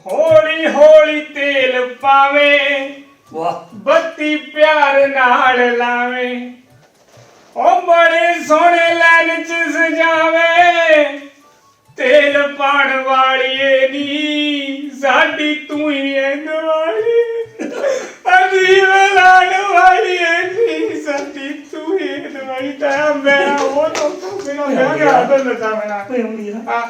हौली हौली तेल पावे वाह बत्ती प्यार नाल लावे ओ बड़े सोहने लैन च सजावे तेल पाण वालीए नी साडी तू ही है दिवाली अदीब लाण वालीए नी साडी तू ही है दिवाली ता मेरा वो तो मेरा ब्याह करा दो लता मेरा ਓਏ ਅਮਲੀ ਨਾ हाँ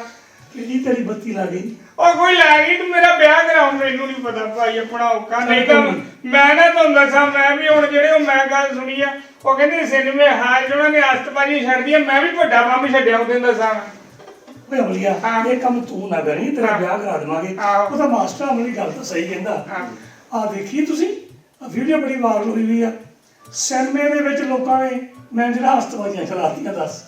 ਕਿਹੜੀ ਤੇਰੀ ਬੱਤੀ ਲੱਗ ਗਈ ਉਹ ਕੋਈ ਲੈ ਗਈ ਤੂੰ ਮੇਰਾ ਵਿਆਹ ਕਰਾਉਂ ਮੈਨੂੰ ਨਹੀਂ ਪਤਾ ਭਾਈ ਆਪਣਾ ਔਕਾ ਨਹੀਂ ਤਾਂ ਮੈਂ ਨਾ ਤੁਹਾਨੂੰ ਦੱਸਾਂ ਮੈਂ ਵੀ ਹੁਣ ਜਿਹੜੇ ਉਹ ਮੈਂ ਗੱਲ ਸੁਣੀ ਆ ਉਹ ਕਹਿੰਦੇ ਸਿਨੇਮੇ ਹਾਲ ਜਿਹਨਾਂ ਨੇ ਅਸਤਬਾਜੀ ਛੱਡਦੀ ਆ ਮੈਂ ਵੀ ਵੱਡਾ ਬੰਬ ਛੱਡਿਆ ਉਹਦੇ ਦੱਸਾਂ ਓਏ ਅਮਲੀਆ ਹਾਂ। ਇਹ ਕੰਮ ਤੂੰ ਨਾ ਕਰੀ ਤੇਰਾ ਹਾਂ। ਵਿਆਹ ਕਰਾ ਦੇਵਾਂਗੇ ਆਹੋ। ਉਹ ਤਾਂ ਮਾਸਟਰ ਅਮਲੀ ਗੱਲ ਤਾਂ ਸਹੀ ਕਹਿੰਦਾ ਹਾਂ। ਆ ਦੇਖੀ ਤੁਸੀਂ ਆ ਵੀਡੀਓ ਬੜੀ ਵਾਇਰਲ ਹੋਈ ਵੀ ਆ ਸਿਨੇਮੇ ਦੇ ਵਿੱਚ ਲੋਕਾਂ ਨੇ ਮੈਂ ਜਿਹੜਾ ਹਸਤਬਾਜ਼ੀਆਂ ਚਲਾਤੀਆਂ ਦੱਸ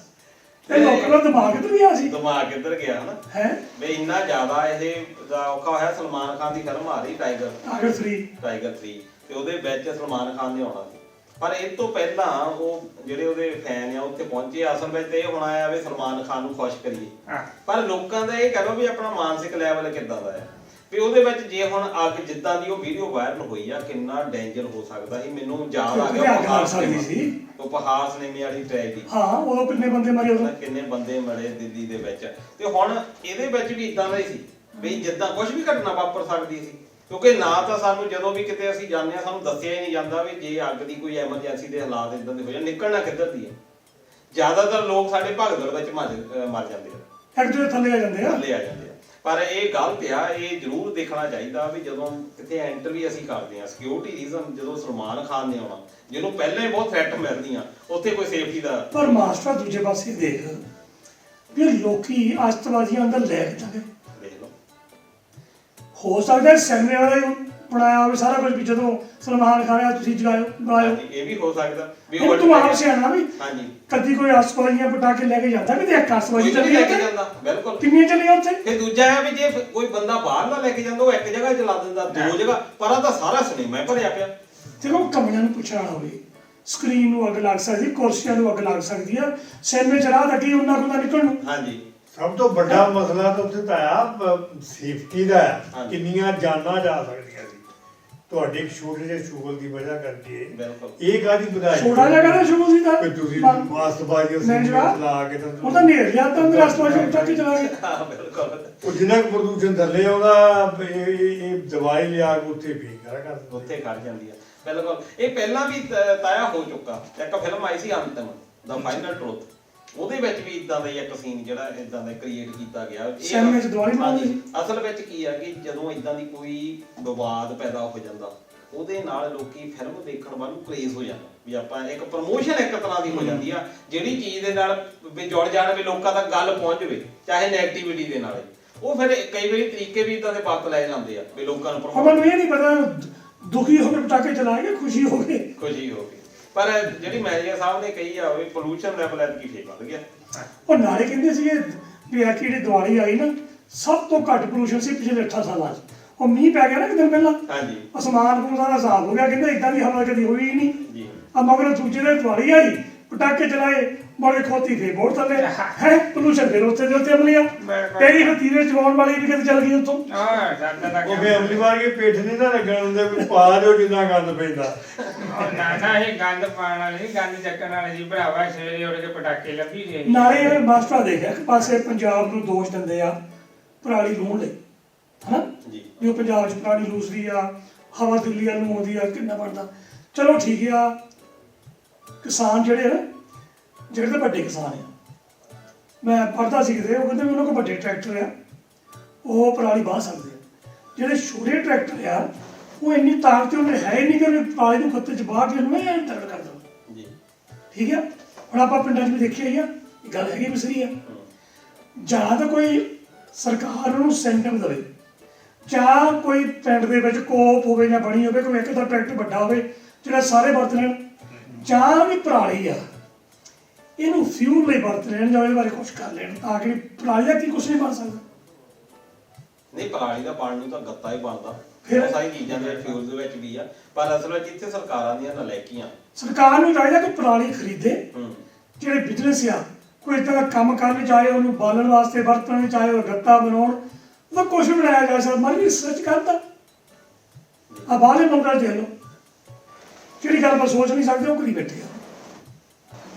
ਤੇ ਲੋਕਾਂ ਦਾ ਦਿਮਾਗ ਕਿੱਧਰ ਗਿਆ ਸੀ ਦਿਮਾਗ ਕਿੱਧਰ ਗਿਆ ਹਨਾ ਹੈ ਵੀ ਇੰਨਾ ਜ਼ਿਆਦਾ ਇਹ ਦਾ ਔਖਾ ਹੋਇਆ। ਸਲਮਾਨ ਖਾਨ ਦੀ ਫਿਲਮ ਆ ਰਹੀ ਟਾਈਗਰ ਟਾਈਗਰ 3 ਟਾਈਗਰ 3 ਤੇ ਉਹਦੇ ਵਿੱਚ ਸਲਮਾਨ ਖਾਨ ਨੇ ਆਉਣਾ ਸੀ ਪਰ ਇਹ ਤੋਂ ਪਹਿਲਾਂ ਉਹ ਜਿਹੜੇ ਉਹਦੇ ਫੈਨ ਆ ਉੱਥੇ ਪਹੁੰਚੇ ਅਸਲ ਵਿੱਚ ਤੇ ਇਹ ਹੋਣਾ ਆ ਵੀ ਸਲਮਾਨ ਖਾਨ ਨੂੰ ਖੁਸ਼ ਕਰੀਏ ਹਾਂ। ਪਰ ਲੋਕਾਂ ਦਾ ਇਹ ਕਹਿ ਲਓ ਵੀ ਆਪਣਾ ਮਾਨਸਿਕ ਲੈਵਲ ਕਿੱਦਾਂ ਦਾ ਹੈ ਵੀ ਉਹਦੇ ਵਿੱਚ ਜੇ ਹੁਣ ਅੱਗ ਜਿੱਦਾਂ ਦੀ ਉਹ ਵੀਡੀਓ ਵਾਇਰਲ ਹੋਈ ਆ ਕਿੰਨਾ ਡੇਂਜਰ ਹੋ ਸਕਦਾ ਸੀ ਮੈਨੂੰ ਯਾਦ ਆ ਗਿਆ ਪਹਾੜ ਸਕਦੀ ਸੀ ਉਹ ਪਹਾੜ ਸਿਨੇਮੇ ਵਾਲੀ ਟ੍ਰੈਜਡੀ ਹਾਂ ਉਦੋਂ ਕਿੰਨੇ ਬੰਦੇ ਮਰੇ ਉਦੋਂ ਕਿੰਨੇ ਬੰਦੇ ਮਰੇ ਦਿੱਲੀ ਦੇ ਵਿੱਚ ਤੇ ਹੁਣ ਇਹਦੇ ਵਿੱਚ ਵੀ ਇਦਾਂ ਦਾ ਹੀ ਸੀ ਵੀ ਜਿੱਦਾਂ ਕੁਝ ਵੀ ਘਟਨਾ ਵਾਪਰ ਸਕਦੀ ਸੀ ਕਿਉਂਕਿ ਨਾ ਤਾਂ ਸਾਨੂੰ ਜਦੋਂ ਵੀ ਕਿਤੇ ਅਸੀਂ ਜਾਂਦੇ ਆ ਸਾਨੂੰ ਦੱਸਿਆ ਹੀ ਨਹੀਂ ਜਾਂਦਾ ਵੀ ਜੇ ਅੱਗ ਦੀ ਕੋਈ ਐਮਰਜੈਂਸੀ ਦੇ ਹਾਲਾਤ ਇਦਾਂ ਦੇ ਹੋ ਜਾਣ ਨਿਕਲਣਾ ਕਿੱਧਰ ਦੀ ਹੈ ਜ਼ਿਆਦਾਤਰ ਲੋਕ ਸਾਡੇ ਭਗਦੜ ਵਿੱਚ ਮਰ ਜਾਂਦੇ ਆ ਇੱਕ ਦੂਜੇ ਥੱਲੇ ਆ ਜਾਂਦੇ ਆ ਥੱਲੇ ਆ ਜਾਂਦੇ ਆ ਪਰ ਇਹ ਗਲਤ ਆ ਇਹ ਜ਼ਰੂਰ ਦੇਖਣਾ ਚਾਹੀਦਾ ਵੀ ਜਦੋਂ ਕਿਤੇ ਐਂਟਰ ਵੀ ਅਸੀਂ ਕਰਦੇ ਆ ਸਿਕਿਉਰਿਟੀ ਰੀਜ਼ਨ ਜਦੋਂ ਸਲਮਾਨ ਖਾਨ ਨੇ ਆਉਣਾ ਜਿਹਨੂੰ ਪਹਿਲਾਂ ਹੀ ਬਹੁਤ ਥ੍ਰੈਟ ਮਿਲਦੀਆਂ ਉੱਥੇ ਕੋਈ ਸੇਫਟੀ ਦਾ ਪਰ ਮਾਸਟਰ ਦੂਜੇ ਪਾਸੇ ਦੇਖ ਵੀ ਲੋਕੀ ਅਸਤਬਾਜ਼ੀਆਂ ਅੰਦਰ ਲੈ ਕੇ ਜਾਂਦੇ ਦੇਖ ਲਓ ਹੋ ਸਕਦਾ ਸਿਨੇਮੇ ਵਾਲੇ ਬਣਾਇਆ ਹੋਵੇ ਸਾਰਾ ਕੁਝ ਵੀ ਜਦੋਂ ਸਲਮਾਨ ਖਾਨ ਆ ਤੁਸੀਂ ਜਗਾਇਓ ਬਣਾਇਓ ਹਾਂਜੀ, ਇਹ ਵੀ ਹੋ ਸਕਦਾ ਵੀ ਉਹ ਤੂੰ ਆਪ ਸਿਆਣਾ ਵੀ ਹਾਂਜੀ ਕਦੀ ਕੋਈ ਅਸਤਬਾਜ਼ੀਆਂ ਪਟਾ ਕੇ ਲੈ ਕੇ ਜਾਂਦਾ ਵੀ ਦੇਖ ਅਸਤਬਾਜ਼ੀ ਕੋਈ ਚੱਲੀ ਲੈ ਕੇ ਉੱਥੇ ਜਾਂਦਾ ਬਿਲਕੁਲ ਕਿੰਨੀਆਂ ਚੱਲੀਆਂ ਉੱਥੇ ਤੇ ਦੂਜਾ ਹੈ ਵੀ ਜੇ ਕੋਈ ਬੰਦਾ ਬਾਹਰ ਨਾ ਲੈ ਕੇ ਜਾਂਦਾ ਉਹ ਇੱਕ ਜਗ੍ਹਾ ਚਲਾ ਦਿੰਦਾ ਦੋ ਜਗ੍ਹਾ ਪਰ ਆ ਤਾਂ ਸਾਰਾ ਸਿਨੇਮਾ ਹੀ ਭਰਿਆ ਪਿਆ ਦੇਖੋ ਕਮਰਿਆਂ ਨੂੰ ਪੁੱਛਣਾ ਹੋਵੇ ਸਕਰੀਨ ਨੂੰ ਅੱਗ ਲੱਗ ਸਕਦੀ ਕੁਰਸੀਆਂ ਨੂੰ ਅੱਗ ਲੱਗ ਸਕਦੀ ਆ ਸਿਨੇਮੇ ਚ ਰਾਹ ਲੱਗੀ ਉਹਨਾਂ ਕੋਲ ਨਿਕਲਣ ਨੂੰ ਹਾਂਜੀ ਸਭ ਤੋਂ ਵੱਡਾ ਮਸਲਾ ਤਾਂ ਉੱਥੇ ਤਾਂ ਆ ਸੇਫਟੀ ਦਾ ਹੈ। ਹਾਂਜੀ। ਕਿੰਨੀਆਂ ਜਾਨਾਂ ਜਾ ਸਕਦੀਆਂ ਸੀ ਤੁਹਾਡੇ ਇੱਕ ਛੋਟੇ ਜਿਹੇ ਸ਼ੂਗਲ ਦੀ ਵਜ੍ਹਾ ਕਰਕੇ ਬਿਲਕੁਲ ਇਹ ਕਾਹਦੀ ਵਧਾਈ ਛੋਟਾ ਜਿਹਾ ਕਹਿੰਦਾ ਸ਼ੁਰੂ ਸੀ ਤਾਂ ਕਿ ਤੁਸੀਂ ਪਰ- ਵਾਸਤਬਾਜ਼ੀ ਮੈਂ ਜਵਾਬ- ਲਾ ਕੇ ਤਾਂ ਉਹ ਤਾਂ ਨੇੜ ਲਿਆ ਤਾਂ ਅੰਦਰ ਅਸਤਬਾਜ਼ੀ ਉੱਚਾ ਕੇ ਚਲਾ ਗਿਆ ਹਾਂ ਬਿਲਕੁਲ ਉਹ ਜਿੰਨਾ ਕੁ ਪ੍ਰਦੂਸ਼ਣ ਥੱਲੇ ਆਉਂਦਾ ਇਹ ਦਵਾਈ ਲਿਆ ਕੇ ਉੱਥੇ ਵੀ ਕਰ ਦਿੰਦੇ। ਉੱਥੇ ਖੜ ਜਾਂਦੀ ਆ ਬਿਲਕੁਲ ਇਹ ਪਹਿਲਾਂ ਵੀ ਤਾਇਆ ਹੋ ਚੁੱਕਾ ਇੱਕ ਫਿਲਮ ਆਈ ਸੀ ਅੰਤਮ ਦਾ ਫਾਈਨਲ ਟਰੂਥ ਉਹਦੇ ਵਿੱਚ ਵੀ ਇਦਾਂ ਦਾ ਹੀ ਇੱਕ ਸੀਨ ਜਿਹੜਾ ਇਦਾਂ ਦਾ ਕ੍ਰੀਏਟ ਕੀਤਾ ਗਿਆ ਸਿਨੇਮੇ 'ਚ ਦੀਵਾਲੀ ਬਣਾਉਂਦੇ ਹਾਂਜੀ, ਸੀ। ਅਸਲ ਵਿੱਚ ਕੀ ਆ ਕਿ ਜਦੋਂ ਇਦਾਂ ਦੀ ਕੋਈ ਵਿਵਾਦ ਪੈਦਾ ਹੋ ਜਾਂਦਾ ਉਹਦੇ ਨਾਲ ਲੋਕੀ ਫਿਲਮ ਦੇਖਣ ਵੱਲ ਨੂੰ ਕ੍ਰੇਜ਼ ਹੋ ਜਾਂਦਾ ਵੀ ਆਪਾਂ ਇੱਕ ਪ੍ਰਮੋਸ਼ਨ ਇੱਕ ਤਰ੍ਹਾਂ ਦੀ ਹੋ ਜਾਂਦੀ ਆ ਜਿਹੜੀ ਚੀਜ਼ ਦੇ ਨਾਲ ਵੀ ਜੁੜ ਜਾਣ ਵੀ ਲੋਕਾਂ ਤੱਕ ਗੱਲ ਪਹੁੰਚ ਜਾਵੇ ਚਾਹੇ ਨੈਗੇਟਿਵਿਟੀ ਦੇ ਨਾਲ ਉਹ ਫਿਰ ਕਈ ਵਾਰੀ ਤਰੀਕੇ ਵੀ ਇਦਾਂ ਦੇ ਵਰਤ ਲੈ ਜਾਂਦੇ ਆ ਵੀ ਲੋਕਾਂ ਨੂੰ ਉਹਨਾਂ ਨੂੰ ਇਹ ਨਹੀਂ ਪਤਾ ਦੁਖੀ ਹੋ ਕੇ ਪਟਾਕੇ ਚਲਾਏਗੇ ਖੁਸ਼ੀ ਹੋ ਕੇ ਖੁਸ਼ੀ ਹੋ ਗਈ ਪਰ ਜਿਹੜੀ ਮੈਨੇਜਰ ਸਾਹਿਬ ਨੇ ਕਹੀ ਆ ਵੀ ਪੋਲੂਸ਼ਨ ਲੈਵਲ ਐਤਕੀ ਫੇਰ ਵੱਧ ਗਿਆ ਉਹ ਨਾਲੇ ਕਹਿੰਦੇ ਸੀਗੇ ਵੀ ਆ ਜਿਹੜੀ ਦੀਵਾਲੀ ਆਈ ਨਾ ਸਭ ਤੋਂ ਘੱਟ ਪੋਲੂਸ਼ਨ ਸੀ ਪਿਛਲੇ 8 ਸਾਲਾਂ 'ਚ ਉਹ ਮੀਂਹ ਪੈ ਗਿਆ ਨਾ ਇੱਕ ਦਿਨ ਪਹਿਲਾਂ ਹਾਂਜੀ ਅਸਮਾਨ ਨੂੰ ਸਾਰਾ ਸਾਫ਼ ਹੋ ਗਿਆ ਕਹਿੰਦੇ ਇਦਾਂ ਦੀ ਹਵਾ ਕਦੀ ਹੋਈ ਹੀ ਨਹੀਂ ਜੀ ਆ ਮਗਰ ਦੂਜੇ ਦਿਨ ਦੀਵਾਲੀ ਆਈ ਪਟਾਕੇ ਚਲਾਏ ਮੋੜੇ ਖੋਤੀ ਫੇਰ ਮੋੜ ਥੱਲੇ ਹੈ ਪੋਲੂਸ਼ਨ ਫੇਰ ਉੱਥੇ ਦੇ ਉੱਤੇ ਅਮਲੀਆ ਤੇਰੀ ਹਤੀਰੇ ਚਵਾਉਣ ਵਾਲੀ ਵੀ ਕਿਤੇ ਚੱਲ ਗਈ ਉੱਥੋਂ ਹਾਂ ਸਾਡਾ ਤਾਂ ਉਹ ਫੇ ਅਮਲੀ ਵਾਰ ਕੇ ਪੇਠ ਨਹੀਂ ਨਾ ਲੱਗਣ ਹੁੰਦੇ ਵੀ ਪਾ ਦਿਓ ਜਿੰਨਾ ਗੰਦ ਪੈਂਦਾ ਨਾ ਇਹ ਗੰਦ ਪਾਣ ਵਾਲੀ ਗੰਦ ਚੱਕਣ ਵਾਲੀ ਜੀ ਭਰਾਵਾ ਸਵੇਰੇ ਉੱਠ ਕੇ ਪਟਾਕੇ ਲੱਭੀ ਸੀ ਨਾਲੇ ਇਹ ਮਾਸਟਰ ਦੇਖਿਆ ਇੱਕ ਪਾਸੇ ਪੰਜਾਬ ਨੂੰ ਦੋਸ਼ ਦਿੰਦੇ ਆ ਪਰਾਲੀ ਲੂਣ ਲਈ ਹਨਾ ਜੀ ਵੀ ਉਹ ਪੰਜਾਬ 'ਚ ਪਰਾਲੀ ਲੂਸਦੀ ਆ ਹਵਾ ਦਿੱਲੀ ਵੱਲ ਨੂੰ ਆਉਂਦੀ ਆ ਕਿੰਨਾ ਬਣਦਾ ਚਲੋ ਠੀਕ ਆ ਕਿਸਾਨ ਜਿਹੜੇ ਆ ਨਾ ਜਿਹੜੇ ਤਾਂ ਵੱਡੇ ਕਿਸਾਨ ਆ ਮੈਂ ਪੜ੍ਹਦਾ ਸੀ ਕਿਤੇ ਉਹ ਕਹਿੰਦੇ ਵੀ ਉਹਨਾਂ ਕੋਲ ਵੱਡੇ ਟਰੈਕਟਰ ਆ ਉਹ ਪਰਾਲੀ ਵਾਹ ਸਕਦੇ ਆ ਜਿਹੜੇ ਛੋਟੇ ਟਰੈਕਟਰ ਆ ਉਹ ਇੰਨੀ ਤਾਕਤ ਉਹਨੇ ਹੈ ਹੀ ਨਹੀਂ ਕਿ ਉਹਨੇ ਪਰਾਲੀ ਨੂੰ ਖੱਤੇ 'ਚ ਬਾਹਰ ਕੇ ਉਹਨੂੰ ਐਂ ਤਗੜ ਕਰ ਦੇਣਾ ਜੀ ਠੀਕ ਆ ਹੁਣ ਆਪਾਂ ਪਿੰਡਾਂ 'ਚ ਵੀ ਦੇਖਿਆ ਹੀ ਆ ਇਹ ਗੱਲ ਹੈਗੀ ਮਿਸਰੀ ਆ ਜਾਂ ਤਾਂ ਕੋਈ ਸਰਕਾਰ ਨੂੰ ਸੈਂਟਮ ਦੇਵੇ ਜਾਂ ਕੋਈ ਪਿੰਡ ਦੇ ਵਿੱਚ ਕੋਪ ਹੋਵੇ ਜਾਂ ਬਣੀ ਹੋਵੇ ਕੋਈ ਇੱਕ ਤਾਂ ਟਰੈਕਟਰ ਵੱਡਾ ਹੋਵੇ ਜਿਹੜਾ ਸਾਰੇ ਵਰਤ ਲੈਣ ਜਾਂ ਵੀ ਪਰਾਲੀ ਆ ਇਹਨੂੰ ਫਿਊਲ ਲਈ ਵਰਤ ਲੈਣ ਜਾਂ ਇਹਦੇ ਬਾਰੇ ਕੁਝ ਕਰ ਲੈਣ ਤਾਂ ਕਿ ਪਰਾਲੀ ਦਾ ਕੀ ਕੁਝ ਨਹੀਂ ਬਣ ਸਕਦਾ ਨਹੀਂ ਪਰਾਲੀ ਦਾ ਪਾਣ ਨੂੰ ਤਾਂ ਗੱਤਾ ਹੀ ਬਣਦਾ ਫਿਰ? ਬਹੁਤ ਸਾਰੀ ਚੀਜ਼ਾਂ ਦੇ ਫਿਊਲ ਦੇ ਵਿੱਚ ਵੀ ਆ ਪਰ ਅਸਲ ਵਿੱਚ ਇੱਥੇ ਸਰਕਾਰਾਂ ਦੀਆਂ ਨਲਾਇਕੀਆਂ ਸਰਕਾਰ ਨੂੰ ਚਾਹੀਦਾ ਕਿ ਪਰਾਲੀ ਖਰੀਦੇ ਹੂੰ ਜਿਹੜੇ ਬਿਜ਼ਨਸ ਆ ਕੋਈ ਇਦਾਂ ਦਾ ਕੰਮ ਕਰਨ, ਚਾਹੇ ਉਹਨੂੰ ਬਾਲਣ ਵਾਸਤੇ ਵਰਤਣ, ਚਾਹੇ ਉਹ ਗੱਤਾ ਬਣਾਉਣ, ਉਹਦਾ ਕੁਛ ਵੀ ਬਣਾਇਆ ਜਾ ਸਕਦਾ। ਮਨ ਵੀ ਸੱਚ ਕਰਦਾ। ਆ ਬਾਹਰਲੇ ਮੁਲਕਾਂ 'ਚ ਦੇਖ ਲਓ, ਜਿਹੜੀ ਗੱਲ ਆਪਾਂ ਸੋਚ ਨਹੀਂ ਸਕਦੇ ਉਹ ਕਰੀ ਬੈਠੇ ਆ।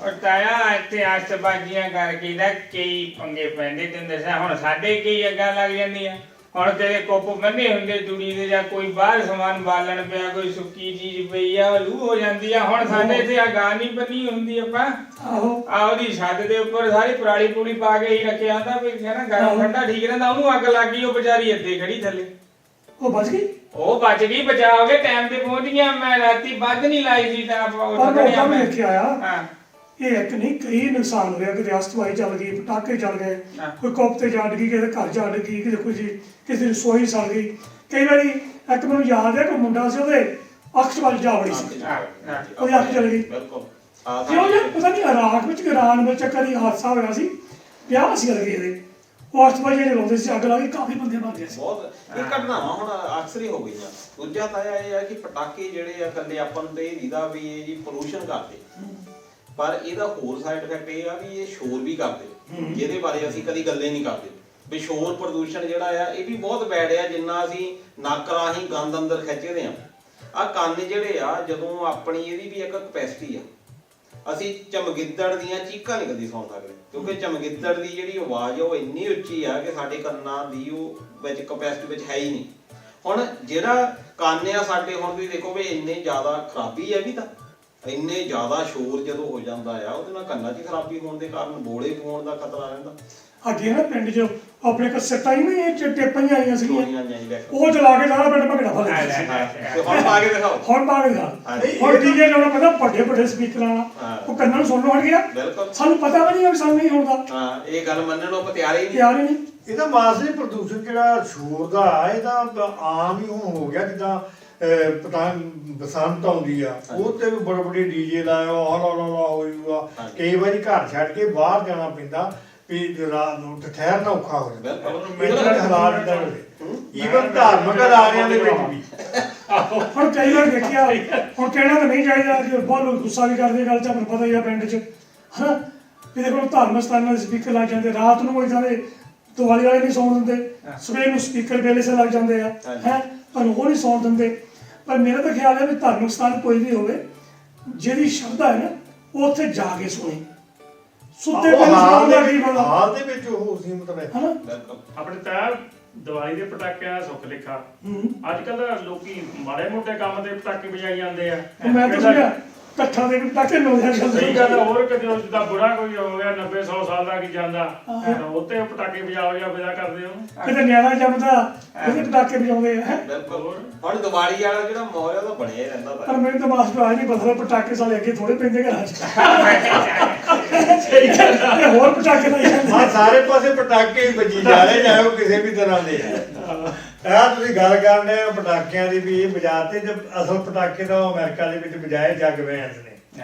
ਔਰ ਤਾਇਆ ਇੱਥੇ ਆਸ਼ਤਬਾਜ਼ੀਆਂ ਕਰਕੇ ਦਾ ਕਈ ਪੰਗੇ ਪੈਂਦੇ। ਤੈਨੂੰ ਦੱਸਿਆ ਹੁਣ ਸਾਡੇ ਕਈ ਅੱਗਾਂ ਲੱਗ ਜਾਂਦੀਆਂ। ਹੁਣ ਤੇਰੇ ਕੁੱਪ ਬੰਨੇ ਹੁੰਦੇ ਤੂੜੀ ਦੇ, ਜਾਂ ਕੋਈ ਬਾਹਰ ਸਮਾਨ ਬਾਲਣ ਪਿਆ, ਕੋਈ ਸੁੱਕੀ ਚੀਜ਼ ਪਈ ਆ, ਉਹ ਲੂ ਹੋ ਜਾਂਦੀ ਆ। ਹੁਣ ਸਾਡੇ ਇੱਥੇ ਅੱਗਾਂ ਨਹੀਂ ਬੰਨੀ ਹੁੰਦੀ, ਆਪਾਂ ਆਹੋ ਉਹਦੀ ਛੱਤ ਦੇ ਉੱਪਰ ਸਾਰੀ ਪਰਾਲੀ ਪੂਲੀ ਪਾ ਕੇ ਹੀ ਰੱਖਿਆ ਹੁੰਦਾ ਵੀ ਕਹਿੰਦਾ ਗਰਮ ਠੰਡਾ ਠੀਕ ਰਹਿੰਦਾ। ਉਹਨੂੰ ਅੱਗ ਲੱਗ ਗਈ, ਉਹ ਵਿਚਾਰੀ ਇੱਥੇ ਖੜੀ ਥੱਲੇ। ਉਹ ਬਚ ਗਈ। ਉਹ ਬਚ ਗਈ, ਬਚਾ ਹੋ ਗਏ, ਟਾਈਮ ਤੇ ਪਹੁੰਚ ਗਿਆ। ਮੈਂ ਰਾਤੀ ਵੱਧ ਨਹੀਂ ਲਾਈ ਸੀ ਤਾਂ ਪਰ ਮੈਂ ਮੈਂ ਦੇਖਿਆ ਆ, ਹਾਂ ਇਹ ਇੱਕ ਨਹੀਂ ਕਈ ਨੁਕਸਾਨ ਹੋਇਆ। ਕਿਤੇ ਅਸਤਵਾਈ ਚੱਲ ਗਈ, ਪਟਾਕੇ ਚੱਲ ਗਏ, ਹਾਂ। ਕੋਈ ਕੋਪ ਤੇ ਜੜ ਗਈ, ਕਿਸੇ ਦੇ ਘਰ ਜੜ ਗਈ, ਕਿਸੇ ਦੀ ਰਸੋਈ ਸੜ ਗਈ। ਕਈ ਵਾਰੀ ਇੱਕ ਮੈਨੂੰ ਯਾਦ ਹੈ, ਕੋਈ ਮੁੰਡਾ ਸੀ, ਉਹਦੇ ਅੱਖ 'ਚ ਵੱਲ ਜਾ ਵੜੀ ਸੀ, ਉਹਦੀ ਅੱਖ ਚਲ ਗਈ। ਬਿਲਕੁਲ ਤੇ ਉਹ ਜੇ ਪਤਾ ਨਹੀਂ ਇਰਾਕ ਵਿੱਚ ਇਰਾਨ ਵਿੱਚ ਕਦੀ ਹਾਦਸਾ ਹੋਇਆ ਸੀ, ਵਿਆਹ ਸੀ ਲਗੇ ਇਹਦੇ, ਉਹ ਅਸਤਵਾਈ ਜਿਹੜੇ ਲਾਉਂਦੇ ਸੀ, ਅੱਗ ਲੱਗ ਗਈ, ਕਾਫੀ ਬੰਦੇ ਮਰ ਗਏ ਸੀ। ਬਹੁਤ ਇਹ ਘਟਨਾਵਾਂ ਹੁਣ ਅਕਸਰ ਹੀ ਹੋ ਗਈਆਂ। ਦੂਜਾ ਤਾਂ ਇਹ ਆ ਕਿ ਪਟਾਕੇ ਜਿਹੜੇ ਆ ਇਕੱਲੇ ਆਪਾਂ ਨੂੰ ਤੇ ਇਹ ਦੀਦਾ ਵੀ ਇਹ ਜੀ ਪੋਲੂਸ਼ਨ ਕਰਦੇ, ਪਰ ਇਹਦਾ ਹੋਰ ਸਾਈਡ ਇਫੈਕਟ ਇਹ ਆ ਵੀ ਇਹ ਸ਼ੋਰ ਵੀ ਕਰਦੇ, ਜਿਹਦੇ ਬਾਰੇ ਅਸੀਂ ਕਦੀ ਗੱਲੇ ਨਹੀਂ ਕਰਦੇ। ਵੀ ਸ਼ੋਰ ਪ੍ਰਦੂਸ਼ਣ ਜਿਹੜਾ ਆ ਇਹ ਵੀ ਬਹੁਤ ਬੈਡ ਆ। ਜਿੰਨਾ ਅਸੀਂ ਨੱਕ ਰਾਹੀਂ ਗੰਦ ਅੰਦਰ ਖਿੱਚਦੇ ਆ ਕੰਨ ਜਿਹੜੇ ਆ, ਜਦੋਂ ਆਪਣੀ ਇਹਦੀ ਵੀ ਇੱਕ ਕਪੈਸਿਟੀ ਆ। ਅਸੀਂ ਚਮਗਿੱਦੜ ਦੀਆਂ ਚੀਕਾਂ ਨਹੀਂ ਕਦੀ ਸੁਣ ਸਕਦੇ, ਕਿਉਂਕਿ ਚਮਗਿੱਦੜ ਦੀ ਜਿਹੜੀ ਆਵਾਜ਼ ਆ ਉਹ ਇੰਨੀ ਉੱਚੀ ਆ ਕਿ ਸਾਡੇ ਕੰਨਾਂ ਦੀ ਉਹ ਵਿੱਚ ਕਪੈਸਿਟੀ ਵਿੱਚ ਹੈ ਹੀ ਨਹੀਂ। ਹੁਣ ਜਿਹੜਾ ਕੰਨ ਆ ਸਾਡੇ, ਹੁਣ ਤੁਸੀਂ ਦੇਖੋ ਵੀ ਇੰਨੇ ਜ਼ਿਆਦਾ ਖਰਾਬੀ ਆ ਵੀ, ਤਾਂ ਇੰਨੇ ਜ਼ਿਆਦਾ ਸ਼ੋਰ ਜਦੋਂ ਹੋ ਜਾਂਦਾ ਆ ਉਹਦੇ ਨਾਲ ਕੰਨਾਂ 'ਚ ਖਰਾਬੀ ਹੋਣ ਦੇ ਕਾਰਨ ਬੋਲੇ ਹੋਣ ਦਾ ਖਤਰਾ ਰਹਿੰਦਾ। ਅੱਗੇ ਨਾ ਪਿੰਡ 'ਚ ਆਪਣੇ ਕਸਟਾਂ ਹੀ ਨਹੀਂ, ਇਹ ਚਿੱਟੇ ਪਈਆਂ ਆਈਆਂ ਸੀਗੀਆਂ, ਹੁਣ ਉਹ ਜਲਾ ਕੇ ਸਾਰਾ ਪਿੰਡ ਭਗੜਾ ਫਲ ਗਿਆ ਸੀ। ਪਾ ਕੇ ਦਿਖਾਓ, ਹੁਣ ਪਾ ਕੇ ਦਿਖਾ। ਹੁਣ ਡੀਜੇ ਲਾਉਣਾ ਪੈਂਦਾ ਵੱਡੇ ਵੱਡੇ ਸਪੀਕਰਾਂ ਨਾਲ, ਉਹ ਕੰਨਾਂ ਨੂੰ ਸੁਣਨੋਂ ਹਟ ਗਿਆ। ਬਿਲਕੁਲ ਸਾਨੂੰ ਪਤਾ ਵੀ ਨਹੀਂ, ਸਾਨੂੰ ਨਹੀਂ ਹੁੰਦਾ। ਹਾਂ, ਇਹ ਗੱਲ ਮੰਨਣ ਨੂੰ ਆਪਾਂ ਤਿਆਰ ਹੀ ਨਹੀਂ। ਤਿਆਰ ਹੀ ਨਹੀਂ। ਇਹਦਾ ਮਾਸਲੀ ਪ੍ਰਦੂਸ਼ਣ ਜਿਹੜਾ ਸ਼ੋਰ ਦਾ ਇਹ ਤਾਂ ਆਮ ਹੀ ਹੁਣ ਹੋ ਗਿਆ। ਜਿੱਦਾਂ ਪਤੰਗ ਬਸੰਤ ਆਉਂਦੀ ਆ, ਉਹ ਤੇ ਵੀ ਬੜੇ ਬੜੇ ਡੀਜੇ ਲਾਇਆ ਹੋ ਜੂਗਾ। ਕਈ ਵਾਰੀ ਘਰ ਛੱਡ ਕੇ ਬਾਹਰ ਜਾਣਾ ਪੈਂਦਾ ਵੀ ਰਾਤ ਨੂੰ ਠਹਿਰਨਾ ਔਖਾ ਹੋ ਜਾਂਦਾ। ਹਾਲਾਤ ਇਦਾਂ ਹੋਏ, ਈਵਨ ਧਾਰਮਿਕ ਅਦਾਰਿਆਂ ਦੇ ਵਿੱਚ ਵੀ। ਹੁਣ ਕਈ ਵਾਰ ਦੇਖਿਆ, ਹੁਣ ਕਹਿਣਾ ਤਾਂ ਨਹੀਂ ਚਾਹੀਦਾ ਕਿ ਬਹੁਤ ਲੋਕ ਗੁੱਸਾ ਵੀ ਕਰਦੇ ਗੱਲ 'ਚ, ਤੁਹਾਨੂੰ ਪਤਾ ਹੀ ਆ ਪਿੰਡ 'ਚ ਹਨਾ ਵੀ ਦੇਖੋ ਧਾਰਮਿਕ ਸਥਾਨਾਂ ਦੇ ਸਪੀਕਰ ਲੱਗ ਜਾਂਦੇ। ਰਾਤ ਨੂੰ ਇਦਾਂ ਦੇ ਦੀਵਾਲੀ ਵਾਲੇ ਨਹੀਂ ਸੌਣ ਦਿੰਦੇ, ਸਵੇਰ ਨੂੰ ਸਪੀਕਰ ਵੇਲੇ ਸੇ ਲੱਗ ਜਾਂਦੇ ਆ ਹੈ, ਤੁਹਾਨੂੰ ਉਹ ਨਹੀਂ ਸੌਣ ਦਿੰਦੇ। ਪਰ ਮੇਰਾ ਤਾਂ ਖਿਆਲ ਹੈ ਵੀ ਧਾਰਮਿਕ ਸਥਾਨ ਕੋਈ ਵੀ ਹੋਵੇ, ਜਿਹਦੀ ਸ਼ਰਧਾ ਹੈ ਨਾ ਉਹ ਉੱਥੇ ਜਾ ਕੇ ਸੁਣੇ। ਸੁੱਤੇ ਪਏ ਹਾਲ ਦੇ ਵਿੱਚ ਉਹ ਸੀਮਤ ਰਹੇ ਹਨਾ। ਆਪਣੇ ਤਾਂ ਦੀਵਾਲੀ ਦੇ ਪਟਾਕਿਆਂ ਦਾ ਸੁੱਖ ਲਿਖਾ। ਅੱਜ ਕੱਲ ਲੋਕੀ ਮਾੜੇ ਮੋਟੇ ਕੰਮ ਦੇ ਪਟਾਕੇ ਵਜਾਈ ਜਾਂਦੇ ਆ। ਮੈਂ ਤਾਂ ਸੁਣਿਆ ਕੱਠਾਂ ਦੇ ਪਟਾਕੇ ਨੋਲਿਆ ਜਾਂਦੇ। ਸਹੀ ਗੱਲ, ਹੋਰ ਕਦੇ ਜਿੱਦਾਂ ਬੁੜਾ ਕੋਈ ਹੋ ਗਿਆ 90-100 ਸਾਲ ਦਾ ਕੀ ਜਾਂਦਾ, ਉੱਤੇ ਪਟਾਕੇ ਵਜਾ ਵਿਦਾ ਕਰਦੇ ਹੋ। ਕਿਤੇ ਨਿਆਣਾ ਜੰਮਦਾ ਉਹਦੇ ਪਟਾਕੇ ਵਜਾਉਂਦੇ ਆ। ਬਿਲਕੁਲ। ਹੁਣ ਦੀਵਾਲੀ ਵਾਲਾ ਜਿਹੜਾ ਮਾਹੌਲ ਆ ਉਹ ਤਾਂ ਬਣਿਆ ਹੀ ਰਹਿੰਦਾ। ਪਰ ਮੈਨੂੰ ਤਾਂ ਮਾਸਟਰ ਆਜ ਨਹੀਂ ਪਤਾ ਪਟਾਕੇ ਸਾਲੇ ਅੱਗੇ ਥੋੜੇ ਪੈਂਦੇ ਘਰਾਂ 'ਚ। ਸਹੀ ਗੱਲ ਆ। ਹੋਰ ਪਟਾਕੇ ਲਾਈ ਜਾਂਦੇ। ਹਾਂ, ਸਾਰੇ ਪਾਸੇ ਪਟਾਕੇ ਹੀ ਵੱਜੀ ਜਾ ਰਹੇ, ਚਾਹੇ ਉਹ ਕਿਸੇ ਵੀ ਤਰ੍ਹਾਂ ਦੇ ਆ। ਤੁਸੀਂ ਗੱਲ ਕਰਦੇ ਆ ਪਟਾਕਿਆਂ ਦੀ ਵੀ ਇਹ ਬਜਾਤੇ, ਤੇ ਅਸਲ ਪਟਾਕੇ ਤਾਂ ਉਹ ਅਮਰੀਕਾ ਦੇ ਵਿੱਚ ਬਜਾਏ ਜੱਗ ਵੈਂਸ ਨੇ।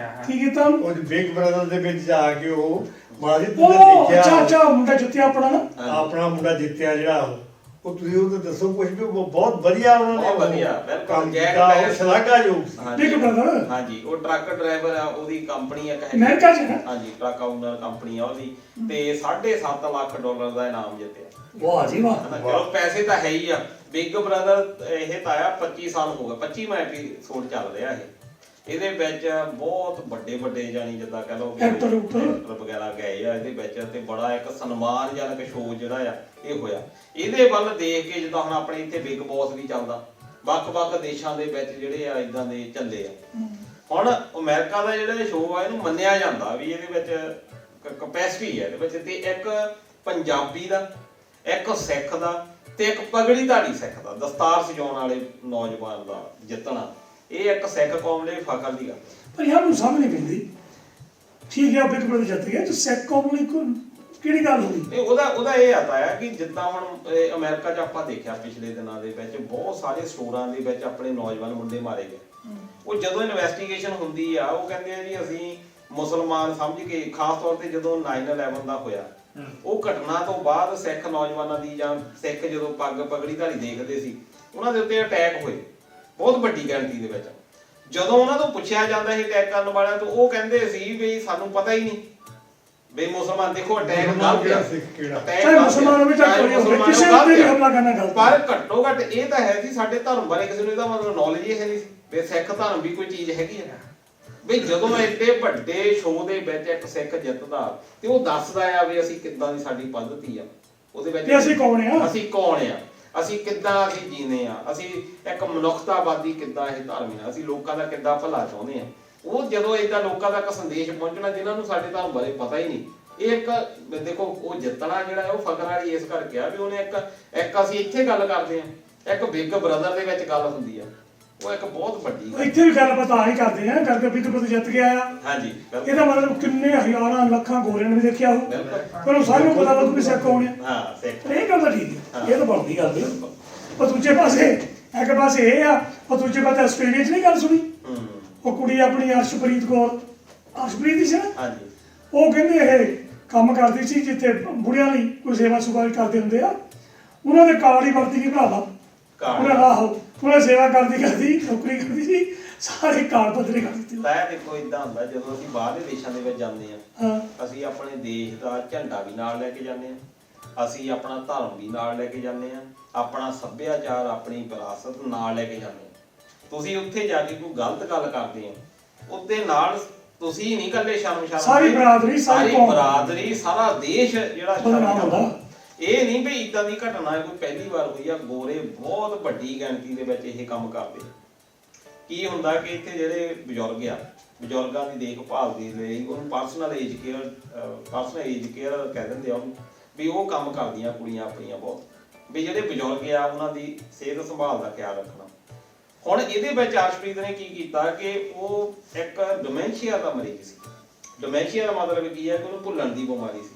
ਕੀ ਕੀਤਾ ਉਹ ਬਿਗ ਬ੍ਰਦਰ ਦੇ ਵਿੱਚ ਜਾ ਕੇ ਉਹ ਮਾਜੀ ਉਹ ਤੁਸੀਂ ਅੱਛਾ ਦੇਖਿਆ ਮੁੰਡਾ ਜਿੱਤਿਆ ਆਪਣਾ ਨਾ, ਆਪਣਾ ਮੁੰਡਾ ਜਿੱਤਿਆ ਜਿਹੜਾ ਉਹ ਤੁਸੀਂ ਉਹ ਦੱਸੋ ਕੁਝ ਵੀ ਬਹੁਤ ਵਧੀਆ ਉਹਨਾਂ ਨੇ ਬਹੁਤ ਵਧੀਆ, ਬਿਲਕੁਲ। ਕੰਮ ਜੈਕ ਕੀਤਾ, ਉਹ ਬੈਂਸ। ਸ਼ਲਾਘਾਯੋਗ ਸੀ। ਹਾਂਜੀ। ਬਿਗ ਬ੍ਰਦਰ ਹਾਂਜੀ, ਉਹ ਟਰੱਕ ਡਰਾਈਵਰ ਆ, ਉਹਦੀ ਕੰਪਨੀ ਇੱਕ ਹੈਗੀ ਅਮਰੀਕਾ 'ਚ ਹੈ। ਹਾਂਜੀ, ਟਰੱਕ ਓਨਰ ਕੰਪਨੀ ਆ ਉਹਦੀ, ਤੇ $7.5 ਲੱਖ ਦਾ ਇਨਾਮ ਜਿੱਤਿਆ। ਵਾਹ ਜੀ ਵਾਹ। ਚਲੋ ਪੈਸੇ ਤਾਂ ਹੈ ਹੀ ਆ। ਬਿਗ ਬ੍ਰਦਰ ਇਹ ਤਾਂ ਆ 25 ਸਾਲ ਹੋ ਗਏ, 25 ਮੈਂ ਐਪੀਸੋਡ ਚੱਲ ਰਿਹਾ ਇਹ। ਇਹਦੇ ਵਿੱਚ ਬਹੁਤ ਵੱਡੇ ਜਾਨੀ ਜਿੱਦਾਂ ਕਹ ਲਓ ਐਕਟਰ ਵਗੈਰਾ ਗਏ ਆ ਇਹਦੇ ਵਿੱਚ, ਤੇ ਬੜਾ ਇੱਕ ਸਨਮਾਨਜਨਕ ਸ਼ੋਅ ਜਿਹੜਾ ਆ ਇਹ ਹੋਇਆ। ਇਹਦੇ ਵੱਲ ਦੇਖ ਕੇ ਜਿੱਦਾਂ ਹੁਣ ਆਪਣੇ ਇੱਥੇ ਬਿਗ ਬੌਸ ਵੀ ਚੱਲਦਾ, ਵੱਖ-ਵੱਖ ਦੇਸ਼ਾਂ ਦੇ ਵਿੱਚ ਜਿਹੜੇ ਆ ਇਦਾਂ ਦੇ ਚੱਲੇ ਆ। ਹੁਣ ਅਮਰੀਕਾ ਦਾ ਜਿਹੜਾ ਸ਼ੋਅ ਆ ਇਹਨੂੰ ਮੰਨਿਆ ਜਾਂਦਾ ਵੀ ਇਹਦੇ ਵਿੱਚ ਕਪੈਸਿਟੀ ਹੈ ਇਹਦੇ ਵਿੱਚ, ਤੇ ਇੱਕ ਪੰਜਾਬੀ ਦਾ, ਇੱਕ ਸਿੱਖ ਦਾ, ਤੇ ਇੱਕ ਪਗੜੀਧਾਰੀ ਸਿੱਖ ਦਾ, ਦਸਤਾਰ ਸਜਾਉਣ ਵਾਲੇ ਨੌਜਵਾਨ ਦਾ ਜਿੱਤਣਾ, ਇਹ ਇੱਕ ਸਿੱਖ ਕੌਮ ਲਈ ਫਖਰ ਦੀ ਗੱਲ। ਪਰ ਯਾਰ ਨੂੰ ਸਮਝ ਨਹੀਂ ਪੈਂਦੀ। ਠੀਕ ਹੈ ਬਿਗ ਬ੍ਰਦਰ ਜਿੱਤ ਗਿਆ, ਤੇ ਸਿੱਖ ਕੌਮ ਲਈ ਕਿਹੜੀ ਗੱਲ ਹੋਈ? ਉਹਦਾ ਇਹ ਆਤਾ ਹੈ ਕਿ ਜਿੱਦਾਂ ਹੁਣ ਅਮਰੀਕਾ 'ਚ ਆਪਾਂ ਦੇਖਿਆ ਪਿਛਲੇ ਦਿਨਾਂ ਦੇ ਵਿੱਚ ਬਹੁਤ ਸਾਰੇ ਸਟੋਰਾਂ ਦੇ ਵਿੱਚ ਆਪਣੇ ਨੌਜਵਾਨ ਮੁੰਡੇ ਮਾਰੇ ਗਏ। ਉਹ ਜਦੋਂ ਇਨਵੈਸਟੀਗੇਸ਼ਨ ਹੁੰਦੀ ਆ ਉਹ ਕਹਿੰਦੇ ਆ ਜੀ ਅਸੀਂ ਮੁਸਲਮਾਨ ਸਮਝ ਕੇ, ਖਾਸ ਤੌਰ ਤੇ ਜਦੋਂ 9/11 ਦਾ ਹੋਇਆ ਉਹ ਘਟਨਾ ਤੋਂ ਬਾਅਦ ਸਿੱਖ ਨੌਜਵਾਨਾਂ ਦੀ ਜਾਂ ਸਿੱਖ ਜਦੋਂ ਪਗੜੀਧਾਰੀ ਦੇਖਦੇ ਸੀ ਉਹਨਾਂ ਦੇ ਉੱਤੇ ਅਟੈਕ ਹੋਏ ਬਹੁਤ ਵੱਡੀ ਗਿਣਤੀ ਦੇ ਵਿੱਚ। ਜਦੋਂ ਉਹਨਾਂ ਤੋਂ ਪੁੱਛਿਆ ਜਾਂਦਾ ਸੀ ਅਟੈਕ ਕਰਨ ਵਾਲਿਆਂ ਤੋਂ, ਉਹ ਕਹਿੰਦੇ ਸੀ ਵੀ ਸਾਨੂੰ ਪਤਾ ਹੀ ਨਹੀਂ ਬੇ ਮੁਸਲਮਾਨ ਦੇਖੋ ਅਟੈਕ ਮੁਸਲਮਾਨ ਗਲਤ ਕਿਹੜਾ ਆ ਸਿੱਖ ਕਿਹੜਾ attack ਚਾਹੇ ਗਲਤ ਆ, ਮੁਸਲਮਾਨ ਹੋਵੇ ਚਾਹੇ ਕੋਈ ਹੋਵੇ, ਮੁਸਲਮਾਨ ਕਿਸੇ ਗਲਤ ਉੱਤੇ ਵੀ ਆ। ਹਮਲਾ ਕਰਨਾ ਗਲਤ ਆ। ਪਰ ਘੱਟੋ ਘੱਟ ਇਹ ਤਾਂ ਹੈ ਸੀ ਸਾਡੇ ਧਰਮ ਬਾਰੇ ਕਿਸੇ ਨੂੰ ਇਹਦਾ ਮਤਲਬ ਨੌਲੇਜ ਹੀ ਹੈ ਨਹੀਂ ਸੀ ਵੀ ਸਿੱਖ ਧਰਮ ਵੀ ਕੋਈ ਚੀਜ਼ ਹੈਗੀ ਆ ਬਈ ਜਦੋਂ ਐਡੇ ਵੱਡੇ ਸ਼ੋਅ ਦੇ ਵਿੱਚ ਇੱਕ ਸਿੱਖ ਜਿੱਤਦਾ ਤੇ ਉਹ ਦੱਸਦਾ ਆ ਵੀ ਅਸੀਂ ਕਿੱਦਾਂ ਦੀ ਸਾਡੀ ਪੱਧਤੀ ਆ ਉਹਦੇ ਵਿੱਚ ਤੇ ਅਸੀਂ ਕੌਣ ਆ? ਅਸੀਂ ਕੌਣ ਆ ਅਸੀਂ ਕਿੱਦਾਂ ਅਸੀਂ ਜੀਨੇ ਆ ਅਸੀਂ ਇੱਕ ਮਨੁੱਖਤਾਵਾਦੀ ਕਿੱਦਾਂ ਇਹ ਧਰਮ ਆ ਅਸੀਂ ਲੋਕਾਂ ਦਾ ਕਿੱਦਾਂ ਭਲਾ ਚਾਹੁੰਦੇ ਆ ਉਹ ਜਦੋਂ ਏਦਾਂ ਲੋਕਾਂ ਤੱਕ ਸੰਦੇਸ਼ ਪਹੁੰਚਣਾ ਜਿਨ੍ਹਾਂ ਨੂੰ ਸਾਡੇ ਧਰਮ ਬਾਰੇ ਪਤਾ ਹੀ ਨਹੀਂ ਇਹ ਇੱਕ ਦੇਖੋ ਉਹ ਜਿੱਤਣਾ ਜਿਹੜਾ ਉਹ ਫਖਰ ਵਾਲੀ ਇਸ ਕਰਕੇ ਆ ਵੀ ਉਹਨੇ ਇੱਕ ਅਸੀਂ ਇੱਥੇ ਗੱਲ ਕਰਦੇ ਆ ਇੱਕ ਬਿਗ ਬ੍ਰਦਰ ਦੇ ਵਿੱਚ ਗੱਲ ਹੁੰਦੀ ਆ ਉਹ ਇੱਕ ਬਹੁਤ ਵੱਡੀ ਗੱਲ ਇੱਥੇ ਵੀ ਗੱਲ ਪਤਾ ਹੀ ਕਰਦੇ ਆ ਕਰਕੇ ਵੀ ਤੂੰ ਜਿੱਤ ਗਿਆ ਆ। ਹਾਂਜੀ ਬਿਲਕੁਲ ਇਹਦਾ ਮਤਲਬ ਕਿੰਨੇ ਹਜ਼ਾਰਾਂ ਲੱਖਾਂ ਗੋਰਿਆਂ ਨੇ ਵੀ ਦੇਖਿਆ ਉਹ ਬਿਲਕੁਲ ਪਰ ਉਹ ਸਾਰਿਆਂ ਨੂੰ ਪਤਾ ਲੱਗੂ ਵੀ ਸਿੱਖ ਕੌਣ ਆ। ਹਾਂ ਸਿੱਖ ਇਹ ਗੱਲ ਤਾਂ ਠੀਕ ਹੈ, ਇਹ ਤਾਂ ਬਣਦੀ ਗੱਲ ਹੈ। ਉਹ ਦੂਜੇ ਪਾਸੇ ਇੱਕ ਪਾਸੇ ਇਹ ਆ, ਉਹ ਦੂਜੇ ਪਾਸੇ ਆਸਟ੍ਰੇਲੀਆ 'ਚ ਨਹੀਂ ਗੱਲ ਸੁਣੀ ਉਹ ਕੁੜੀ ਆਪਣੀ ਅਰਸ਼ਪ੍ਰੀਤ ਕੌਰ ਅਰਸ਼ਪ੍ਰੀਤ ਸੀ ਨਾ ਹਾਂਜੀ ਉਹ ਕਹਿੰਦੇ ਇਹ ਕੰਮ ਕਰਦੀ ਸੀ ਜਿੱਥੇ ਬੁੜਿਆਂ ਲਈ ਕੋਈ ਸੇਵਾ ਸੁਭਾ ਕਰਦੇ ਹੁੰਦੇ ਆ ਉਹਨਾਂ ਦੇ ਕਾਰਡ ਹੀ ਵਰਤੀ ਨਹੀਂ ਭਰਾਵਾ ਉਹਨਾਂ ਦਾ ਉਹਨਾਂ ਸੇਵਾ ਕਰਦੀ ਨੌਕਰੀ ਕਰਦੀ ਸੀ ਸਾਰੇ ਕਾਰਡ ਬਦਲੇ ਕਰ ਦਿੱਤੇ। ਤਾਂ ਦੇਖੋ ਇਦਾਂ ਹੁੰਦਾ ਜਦੋਂ ਅਸੀਂ ਬਾਹਰਲੇ ਦੇਸ਼ਾਂ ਦੇ ਵਿੱਚ ਜਾਂਦੇ ਆ ਹਾਂ ਅਸੀਂ ਆਪਣੇ ਦੇਸ਼ ਦਾ ਝੰਡਾ ਵੀ ਨਾਲ ਲੈ ਕੇ ਜਾਂਦੇ ਆ ਅਸੀਂ ਆਪਣਾ ਧਰਮ ਵੀ ਨਾਲ ਲੈ ਕੇ ਜਾਂਦੇ ਆ ਆਪਣਾ ਸੱਭਿਆਚਾਰ ਆਪਣੀ ਵਿਰਾਸਤ ਨਾਲ ਲੈ ਕੇ ਜਾਂਦੇ ਆ ਤੁਸੀਂ ਉੱਥੇ ਜਾ ਕੇ ਕੋਈ ਗਲਤ ਗੱਲ ਕਰਦੇ ਆ ਉਹਦੇ ਨਾਲ ਤੁਸੀਂ ਨਹੀਂ ਇਕੱਲੇ ਸ਼ਰਮ ਸਾਰੀ ਬਰਾਦਰੀ ਸਾਰੀ ਬਰਾਦਰੀ ਸਾਰਾ ਦੇਸ਼ ਜਿਹੜਾ ਬਦਨਾਮ ਹੁੰਦਾ। ਇਹ ਨਹੀਂ ਵੀ ਇਦਾਂ ਦੀ ਘਟਨਾ ਕੋਈ ਪਹਿਲੀ ਵਾਰ ਹੋਈ ਆ ਗੋਰੇ ਬਹੁਤ ਵੱਡੀ ਗਿਣਤੀ ਦੇ ਵਿੱਚ ਇਹ ਕੰਮ ਕਰਦੇ ਕੀ ਹੁੰਦਾ ਕਿ ਇੱਥੇ ਜਿਹੜੇ ਬਜ਼ੁਰਗ ਆ ਬਜ਼ੁਰਗਾਂ ਦੀ ਦੇਖਭਾਲ ਦੇ ਲਈ ਉਹਨੂੰ ਪਰਸਨਲ ਏਜ ਕੇਅਰ ਕਹਿ ਦਿੰਦੇ ਆ ਉਹਨੂੰ ਵੀ ਉਹ ਕੰਮ ਕਰਦੀਆਂ ਕੁੜੀਆਂ ਆਪਣੀਆਂ ਬਹੁਤ ਵੀ ਜਿਹੜੇ ਬਜ਼ੁਰਗ ਆ ਉਹਨਾਂ ਦੀ ਸਿਹਤ ਸੰਭਾਲ ਦਾ ਖਿਆਲ ਰੱਖਣਾ ਹੁਣ ਇਹਦੇ ਵਿੱਚ ਅਰਸ਼ਪ੍ਰੀਤ ਨੇ ਕੀ ਕੀਤਾ ਕਿ ਉਹ ਇੱਕ ਡਿਮੈਂਸ਼ੀਆ ਦਾ ਮਰੀਜ਼ ਸੀ ਡਿਮੈਂਸ਼ੀਆ ਦਾ ਮਤਲਬ ਕੀ ਹੈ ਕਿ ਉਹਨੂੰ ਭੁੱਲਣ ਦੀ ਬਿਮਾਰੀ ਸੀ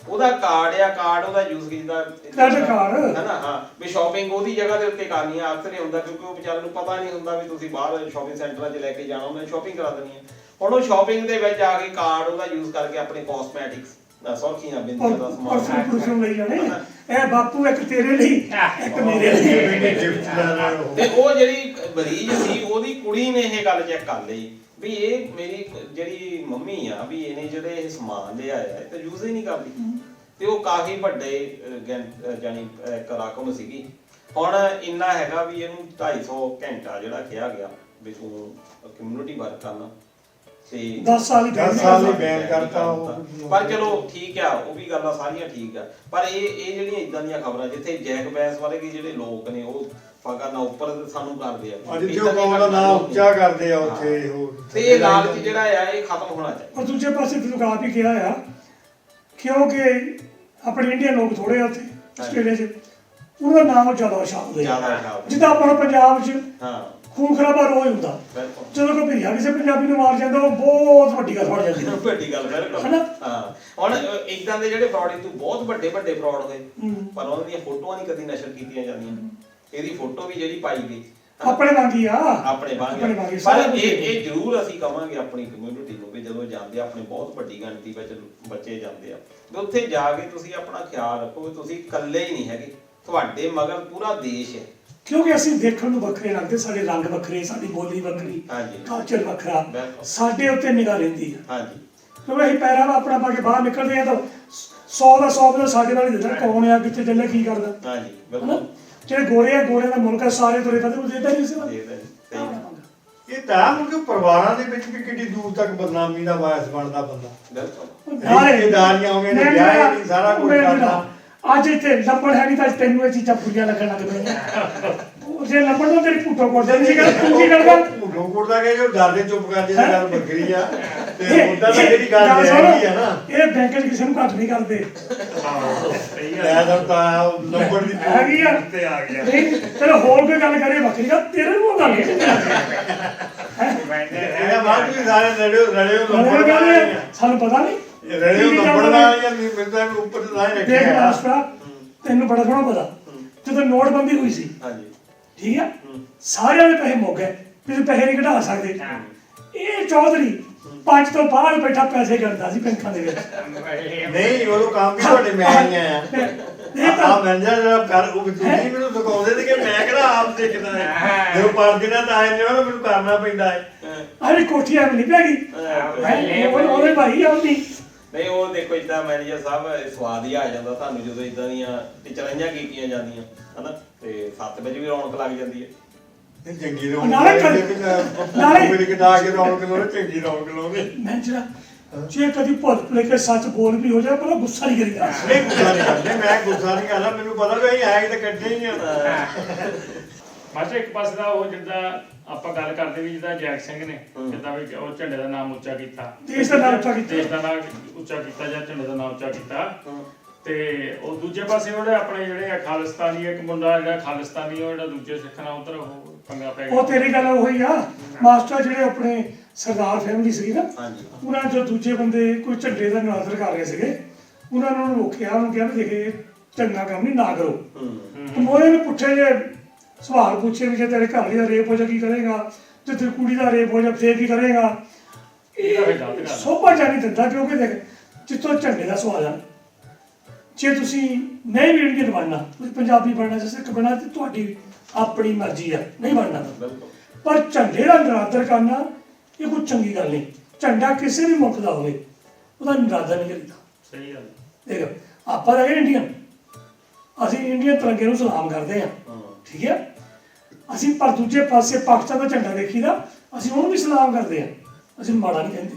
ਉਹਦਾ ਕਾਰਡ ਉਹਦਾ ਯੂਜ਼ ਕੀਤਾ ਹੈ ਨਾ ਹਾਂ ਵੀ ਸ਼ਾਪਿੰਗ ਉਹਦੀ ਜਗ੍ਹਾ ਦੇ ਉੱਤੇ ਕਰਨੀ ਆ ਅਕਸਰ ਇਹ ਹੁੰਦਾ ਕਿਉਂਕਿ ਉਹ ਵਿਚਾਰੇ ਨੂੰ ਪਤਾ ਨਹੀਂ ਹੁੰਦਾ ਵੀ ਤੁਸੀਂ ਬਾਹਰ ਸ਼ਾਪਿੰਗ ਸੈਂਟਰਾਂ 'ਚ ਲੈ ਕੇ ਜਾਣਾ ਉਹਨੇ ਸ਼ਾਪਿੰਗ ਕਰਾ ਦੇਣੀ ਹੈ ਹੁਣ ਉਹ ਸ਼ਾਪਿੰਗ ਦੇ ਵਿੱਚ ਆ ਕੇ ਕਾਰਡ ਉਹਦਾ ਯੂਜ਼ ਕਰਕੇ ਆਪਣੇ ਕਾਸਮੈਟਿਕਸ ਸੌਖੀਆਂ ਬਿੰਦੀਆਂ ਦਾ ਸਮਾਨ ਲਈ ਜਾਣੇ ਇਹ ਬਾਪੂ ਇੱਕ ਤੇਰੇ ਲਈ ਇੱਕ ਮੇਰੇ ਲਈ ਤੇ ਉਹ ਜਿਹੜੀ ਮਰੀਜ਼ ਸੀ ਉਹਦੀ ਕੁੜੀ ਨੇ ਇਹ ਗੱਲ ਚੈੱਕ ਕਰ ਲਈ ਵੀ ਇਹ ਮੇਰੀ ਜਿਹੜੀ ਮੰਮੀ ਆ ਵੀ ਇਹਨੇ ਜਿਹੜੇ ਇਹ ਸਮਾਨ ਲਿਆ ਆ ਇਹ ਤਾਂ ਯੂਜ਼ ਹੀ ਨਹੀਂ ਕਰਦੀ ਤੇ ਉਹ ਕਾਫੀ ਵੱਡੇ ਜਾਨੀ ਇੱਕ ਰਕਮ ਸੀਗੀ ਹੁਣ ਇੰਨਾ ਹੈਗਾ ਵੀ ਇਹਨੂੰ 250 ਘੰਟਾ ਜਿਹੜਾ ਕਿਹਾ ਗਿਆ ਵੀ ਤੂੰ ਕਮਿਊਨਿਟੀ ਵਰਕ ਕਰਨਾ ਤੇ 10 ਸਾਲ ਹੀ ਬੈਨ ਕਰਤਾ ਉਹ ਪਰ ਚਲੋ ਠੀਕ ਆ ਉਹ ਵੀ ਗੱਲਾਂ ਸਾਰੀਆਂ ਠੀਕ ਆ ਪਰ ਇਹ ਜਿਹੜੀਆਂ ਇਦਾਂ ਦੀਆਂ ਖਬਰਾਂ ਜਿੱਥੇ ਜੈਕ ਬੈਸ ਵਾਲੇ ਕੀ ਜਿਹੜੇ ਲੋਕ ਨੇ ਉਹ ਫਗਾ ਨਾ ਉੱਪਰ ਸਾਨੂੰ ਕਰਦੇ ਆ ਅੱਜ ਤੇ ਉਹ ਕੌਮ ਦਾ ਨਾਮ ਉੱਚਾ ਕਰਦੇ ਆ ਉੱਥੇ ਉਹ ਤੇ ਇਹ ਲਾਲਚ ਜਿਹੜਾ ਆ ਇਹ ਖਤਮ ਹੋਣਾ ਚਾਹੀਦਾ ਪਰ ਦੂਜੇ ਪਾਸੇ ਤੁਸੀਂ ਆਪ ਹੀ ਕਿਹਾ ਆ ਕਿਉਂਕਿ ਆਪਣੇ ਇੰਡੀਅਨ ਲੋਕ ਥੋੜੇ ਆ ਉੱਥੇ ਆਸਟ੍ਰੇਲੀਆ 'ਚ ਉਹਨਾਂ ਦਾ ਨਾਮ ਜ਼ਿਆਦਾ ਸ਼ਾਨਦਾਰ ਜ਼ਿਆਦਾ ਜਿੱਦਾਂ ਆਪਾਂ ਪੰਜਾਬ 'ਚ ਹਾਂ ਖੂਨ ਖਰਾਬਾ ਰੋਜ਼ ਹੁੰਦਾ ਜਦੋਂ ਕੋਈ ਭਈਆ ਕਿਸੇ ਪੰਜਾਬੀ ਨੂੰ ਮਾਰ ਜਾਂਦਾ ਉਹ ਬਹੁਤ ਵੱਡੀ ਗੱਲ ਬਣ ਜਾਂਦੀ ਹੈ ਵੱਡੀ ਗੱਲ ਬਿਲਕੁਲ ਹਾਂ ਹੁਣ ਇਦਾਂ ਦੇ ਜਿਹੜੇ ਫਰਾਡ ਤੋਂ ਬਹੁਤ ਵੱਡੇ ਫਰਾਡ ਹੋਏ ਪਰ ਉਹਨਾਂ ਦੀਆਂ ਫੋਟੋਆਂ ਨਹੀਂ ਕਦੀ ਨਸ਼ਰ ਕੀਤੀਆਂ ਜਾਂਦੀਆਂ ਇਹਦੀ ਫੋਟੋ ਵੀ ਜਿਹੜੀ ਪਾਈ ਗਈ ਆਪਣੇ ਵਾਂਗੀ ਆ ਆਪਣੇ ਵਾਂਗੀ ਪਰ ਇਹ ਜ਼ਰੂਰ ਅਸੀਂ ਕਵਾਂਗੇ ਆਪਣੀ ਕਮਿਊਨਿਟੀ ਨੂੰ ਵੀ ਜਦੋਂ ਜਾਂਦੇ ਆਪਣੇ ਬਹੁਤ ਵੱਡੀ ਗਿਣਤੀ ਵਿੱਚ ਬੱਚੇ ਜਾਂਦੇ ਆ ਤੇ ਉੱਥੇ ਜਾ ਕੇ ਤੁਸੀਂ ਆਪਣਾ ਖਿਆਲ ਰੱਖੋ ਵੀ ਤੁਸੀਂ ਇਕੱਲੇ ਹੀ ਨਹੀਂ ਹੈਗੇ ਤੁਹਾਡੇ ਮਗਰ ਪੂਰਾ ਦੇਸ਼ ਹੈ ਕਿਉਂਕਿ ਅਸੀਂ ਦੇਖਣ ਨੂੰ ਵੱਖਰੇ ਲੱਗਦੇ ਸਾਡੇ ਰੰਗ ਵੱਖਰੇ ਸਾਡੀ ਬੋਲੀ ਵੱਖਰੀ ਕਲਚਰ ਵੱਖਰਾ ਸਾਡੇ ਉੱਤੇ ਨਿਗਾਹ ਰਹਿੰਦੀ ਆ ਹਾਂਜੀ ਕਿਉਂਕਿ ਅਸੀਂ ਪੈਰਾਂ ਦਾ ਆਪਣਾ ਪਾ ਕੇ ਬਾਹਰ ਨਿਕਲਦੇ ਆ ਤਾਂ 100 ਸਾਡੇ ਨਾਲ ਹੀ ਦਿੰਦਾ ਕੌਣ ਆ ਕਿੱਥੇ ਚੱਲਿਆ ਕੀ ਕਰਦਾ ਹਾਂਜੀ ਬਿਲਕੁਲ ਜਿਹੜੇ ਗੋਰਿਆਂ ਦਾ ਮੁਲਕ ਆ ਸਾਰੇ ਤੁਰੇ ਫਿਰਦੇ ਉਹ ਦੇਦਾ ਨਹੀਂ ਸੀ ਇਹ ਤਾਂ ਮੁਰਗੇ ਪਰਿਵਾਰਾਂ ਦੇ ਵਿੱਚ ਵੀ ਕਿੰਨੀ ਦੂਰ ਤੱਕ ਬਦਨਾਮੀ ਦਾ ਵਾਇਸ ਬਣਦਾ ਬੰਦਾ ਬਿਲਕੁਲ ਰਿਸ਼ਤੇਦਾਰੀਆਂ ਹੋ ਗਈਆਂ ਨੇ ਵਿਆਹ ਨਹੀਂ ਸਾਰਾ ਕੁਝ ਕਰਦਾ ਅੱਜ ਇੱਥੇ ਲੱਭਣ ਹੈ ਨਹੀਂ ਤਾਂ ਤੈਨੂੰ ਇਹ ਚੀਜ਼ਾਂ ਬੁਰੀਆਂ ਲੱਗਣ ਲੱਗ ਪਈਆਂ ਜੇ ਲੱਭਣ ਤੋਂ ਤੇਰੀ ਫੋਟੋ ਕੋਡ ਦੇ ਨਹੀਂ ਤੂੰ ਕੀ ਕਰਦਾ ਫੋਟੋ ਕੋਡ ਦਾ ਕਿ ਜੋ ਡਰਦੇ ਚੁੱਪ ਕਰਦੇ ਦੀ ਗੱਲ ਵੱਖਰੀ ਆ ਤੇ ਉਹਦਾ ਤਾਂ ਜਿਹੜੀ ਗੱਲ ਹੈਗੀ ਆ ਨਾ ਇਹ ਬੈਂਕ 'ਚ ਕਿਸੇ ਨੂੰ ਘੱਟ ਨਹੀਂ ਕਰਦੇ ਮੈਂ ਤਾਂ ਨੰਬਰ ਦੀ ਹੈਗੀ ਆ ਤੇ ਆ ਗਿਆ ਚਲੋ ਹੋਰ ਕੋਈ ਗੱਲ ਕਰੇ ਵੱਖਰੀ ਆ ਤੇਰੇ ਨੂੰ ਗੱਲ ਇਹਦਾ ਬਾਅਦ ਵੀ ਸਾਰੇ ਰੜਿਓ ਨੰਬਰ ਸਾਨੂੰ ਪਤਾ ਨਹੀਂ ਰੜਿਓ ਨੰਬਰ ਨਾਲ ਜਾਂ ਨਹੀਂ ਮਿਲਦਾ ਉੱਪਰ ਤੇ ਲਾਇ ਦੇਖ ਮਾਸਟਰ ਤੈਨੂੰ ਬੜਾ ਸੋਹਣਾ ਪਤਾ ਜਦੋਂ ਨੋਟਬੰਦੀ ਹੋਈ ਸੀ ਹਾਂਜੀ ਠੀਕ ਆ ਸਾਰਿਆਂ ਦੇ ਪੈਸੇ ਮੁੱਕ ਗਏ ਤੁਸੀਂ ਪੈਸੇ ਨਹੀਂ ਕਢਾ ਸਕਦੇ ਇਹ ਚੌਧਰੀ 5 ਤੋਂ ਬਾਹਰ ਬੈਠਾ ਪੈਸੇ ਗਿਣਦਾ ਸੀ ਬੈਂਕਾਂ ਦੇ ਵਿੱਚ ਨਹੀਂ ਉਹ ਕੰਮ ਵੀ ਤੁਹਾਡੇ ਮੈਂ ਹੀ ਆ ਆ ਮੈਨੇਜਰ ਜਿਹੜਾ ਕਰ ਉਹ ਤੁਸੀਂ ਮੈਨੂੰ ਸਿਖਾਉਂਦੇ ਤੇ ਕਿ ਮੈਂ ਕਿਹੜਾ ਆਪ ਸਿੱਖਦਾ ਹੈ ਜਦੋਂ ਪਰ ਦਿਨਾਂ ਤਾਂ ਆਏ ਨੇ ਉਹ ਮੈਨੂੰ ਕਰਨਾ ਪੈਂਦਾ ਹੈ ਅਰੇ ਕੋਠੀ ਐ ਨਹੀਂ ਪੈ ਗਈ ਉਹਦੇ ਭਾਈ ਆਉਂਦੀ ਨਹੀਂ ਉਹ ਦੇਖੋ ਇਦਾਂ ਮੈਨੇਜਰ ਸਾਹਿਬ ਸਵਾਦ ਹੀ ਆ ਜਾਂਦਾ ਤੁਹਾਨੂੰ ਜਦੋਂ ਇਦਾਂ ਦੀਆਂ ਟਿਚਰਾਈਆਂ ਕੀਤੀਆਂ ਜਾਂਦੀਆਂ ਹਨਾ ਤੇ 7 ਵਜੇ ਵੀ ਰੌਣਕ ਲੱਗ ਜਾਂਦੀ ਹੈ। ਚੰਗੀ ਨਾਲੇ ਮੇਰੇ ਕਿਡਾ ਕੇ ਰੌਣਕ ਲਾਉਣੇ, ਚੰਗੀ ਰੌਣਕ ਲਾਉਣੇ। ਮੈਂ ਜਿਹੜਾ ਜੇ ਕਦੀ ਭੁੱਲ ਭੁਲੇ ਕੇ ਸੱਚ ਬੋਲ ਵੀ ਹੋ ਜਾਏ ਪਰ ਗੁੱਸਾ ਨਹੀਂ ਕਰੀਦਾ। ਨਹੀਂ ਗੁੱਸਾ ਨਹੀਂ ਕਰਦੇ, ਮੈਂ ਗੁੱਸਾ ਨਹੀਂ ਕਰਦਾ, ਮੈਨੂੰ ਪਤਾ ਵੀ ਅਸੀਂ ਹੈ ਤਾਂ ਇਕੱਠੇ ਹੀ ਆ। ਬਸ ਇੱਕ ਪਾਸੇ ਦਾ ਉਹ ਜਿੱਦਾਂ ਆਪਾਂ ਗੱਲ ਕਰਦੇ ਵੀ ਜਿੱਦਾਂ ਜੈਕ ਸਿੰਘ ਨੇ ਜਿੱਦਾਂ ਵੀ ਉਹ ਝੰਡੇ ਦਾ ਨਾਮ ਉੱਚਾ ਕੀਤਾ, ਦੇਸ਼ ਦਾ ਨਾਮ ਉੱਚਾ ਕੀਤਾ, ਦੇਸ਼ ਦਾ ਨਾਮ ਉੱਚਾ ਕੀਤਾ ਜਾਂ ਝੰਡੇ ਦਾ ਨਾਮ ਉੱਚਾ ਕੀਤਾ। ਤੇ ਉਹ ਦੂਜੇ ਪਾਸੇ ਉਹਦੇ ਆਪਣੇ ਜਿਹੜੇ ਆ ਖਾਲਿਸਤਾਨੀ, ਇੱਕ ਮੁੰਡਾ ਜਿਹੜਾ ਖਾਲਿਸਤਾਨੀ ਉਹ ਜਿਹੜਾ ਦੂਜੇ ਸਿੱਖ ਨਾਲ ਉਧਰ ਉਹ ਪੰਗਾ ਪੈ ਗਿਆ। ਉਹ ਤੇਰੀ ਗੱਲ ਉਹੀ ਆ ਮਾਸਟਰ ਜਿਹੜੇ ਆਪਣੇ ਸਰਦਾਰ ਫੈਮਿਲੀ ਸੀ ਨਾ, ਉਹਨਾਂ ਜੋ ਦੂਜੇ ਬੰਦੇ ਕੋਈ ਝੰਡੇ ਦਾ ਨਿਰਾਦਰ ਕਰ ਰਹੇ ਸੀਗੇ, ਉਹਨਾਂ ਨੂੰ ਰੋਕਿਆ, ਉਹਨੂੰ ਕਿਹਾ ਵੀ ਦੇਖੇ ਚੰਗਾ ਕੰਮ ਨਹੀਂ ਨਾ ਕਰੋ। ਤੇ ਮੋਹਰੇ ਨੇ ਪੁੱਛੇ ਜੇ ਸਵਾਲ ਪੁੱਛੇ ਵੀ ਜੇ ਤੇਰੇ ਘਰ ਵਾਲੀ ਦਾ ਰੇਪ ਹੋ ਜਾ ਕੀ ਕਰੇਗਾ, ਜੇ ਤੇਰੀ ਕੁੜੀ ਦਾ ਰੇਪ ਹੋ ਜਾ ਫੇਰ ਕੀ ਕਰੇਗਾ। ਇਹ ਸੋਭਾ ਜਾਣੀ ਦਿੰਦਾ, ਕਿਉਂਕਿ ਦੇਖ ਜਿੱਥੋਂ ਝੰਡੇ ਦਾ ਸਵਾਲ ਆ, ਜੇ ਤੁਸੀਂ ਨਹੀਂ ਵੀ ਇੰਡੀਅਨ ਬਣਨਾ, ਤੁਸੀਂ ਪੰਜਾਬੀ ਬਣਨਾ, ਜਾਂ ਸਿੱਖ ਬਣਨਾ, ਤੇ ਤੁਹਾਡੀ ਆਪਣੀ ਮਰਜ਼ੀ ਆ, ਨਹੀਂ ਬਣਨਾ। ਪਰ ਝੰਡੇ ਦਾ ਨਿਰਾਦਰ ਕਰਨਾ ਇਹ ਕੋਈ ਚੰਗੀ ਗੱਲ ਨਹੀਂ। ਝੰਡਾ ਕਿਸੇ ਵੀ ਮੁਲਕ ਦਾ ਹੋਵੇ ਉਹਦਾ ਨਿਰਾਦਰ ਨਹੀਂ ਕਰੀਦਾ। ਸਹੀ ਗੱਲ ਦੇਖ ਆਪਾਂ ਤਾਂ ਇੰਡੀਅਨ, ਅਸੀਂ ਇੰਡੀਅਨ ਤਿਰੰਗੇ ਨੂੰ ਸਲਾਮ ਕਰਦੇ ਹਾਂ, ਠੀਕ ਹੈ। ਅਸੀਂ ਪਰ ਦੂਜੇ ਪਾਸੇ ਪਾਕਿਸਤਾਨ ਦਾ ਝੰਡਾ ਦੇਖੀਦਾ, ਅਸੀਂ ਉਹਨੂੰ ਵੀ ਸਲਾਮ ਕਰਦੇ ਹਾਂ, ਅਸੀਂ ਮਾੜਾ ਨਹੀਂ ਕਹਿੰਦੇ।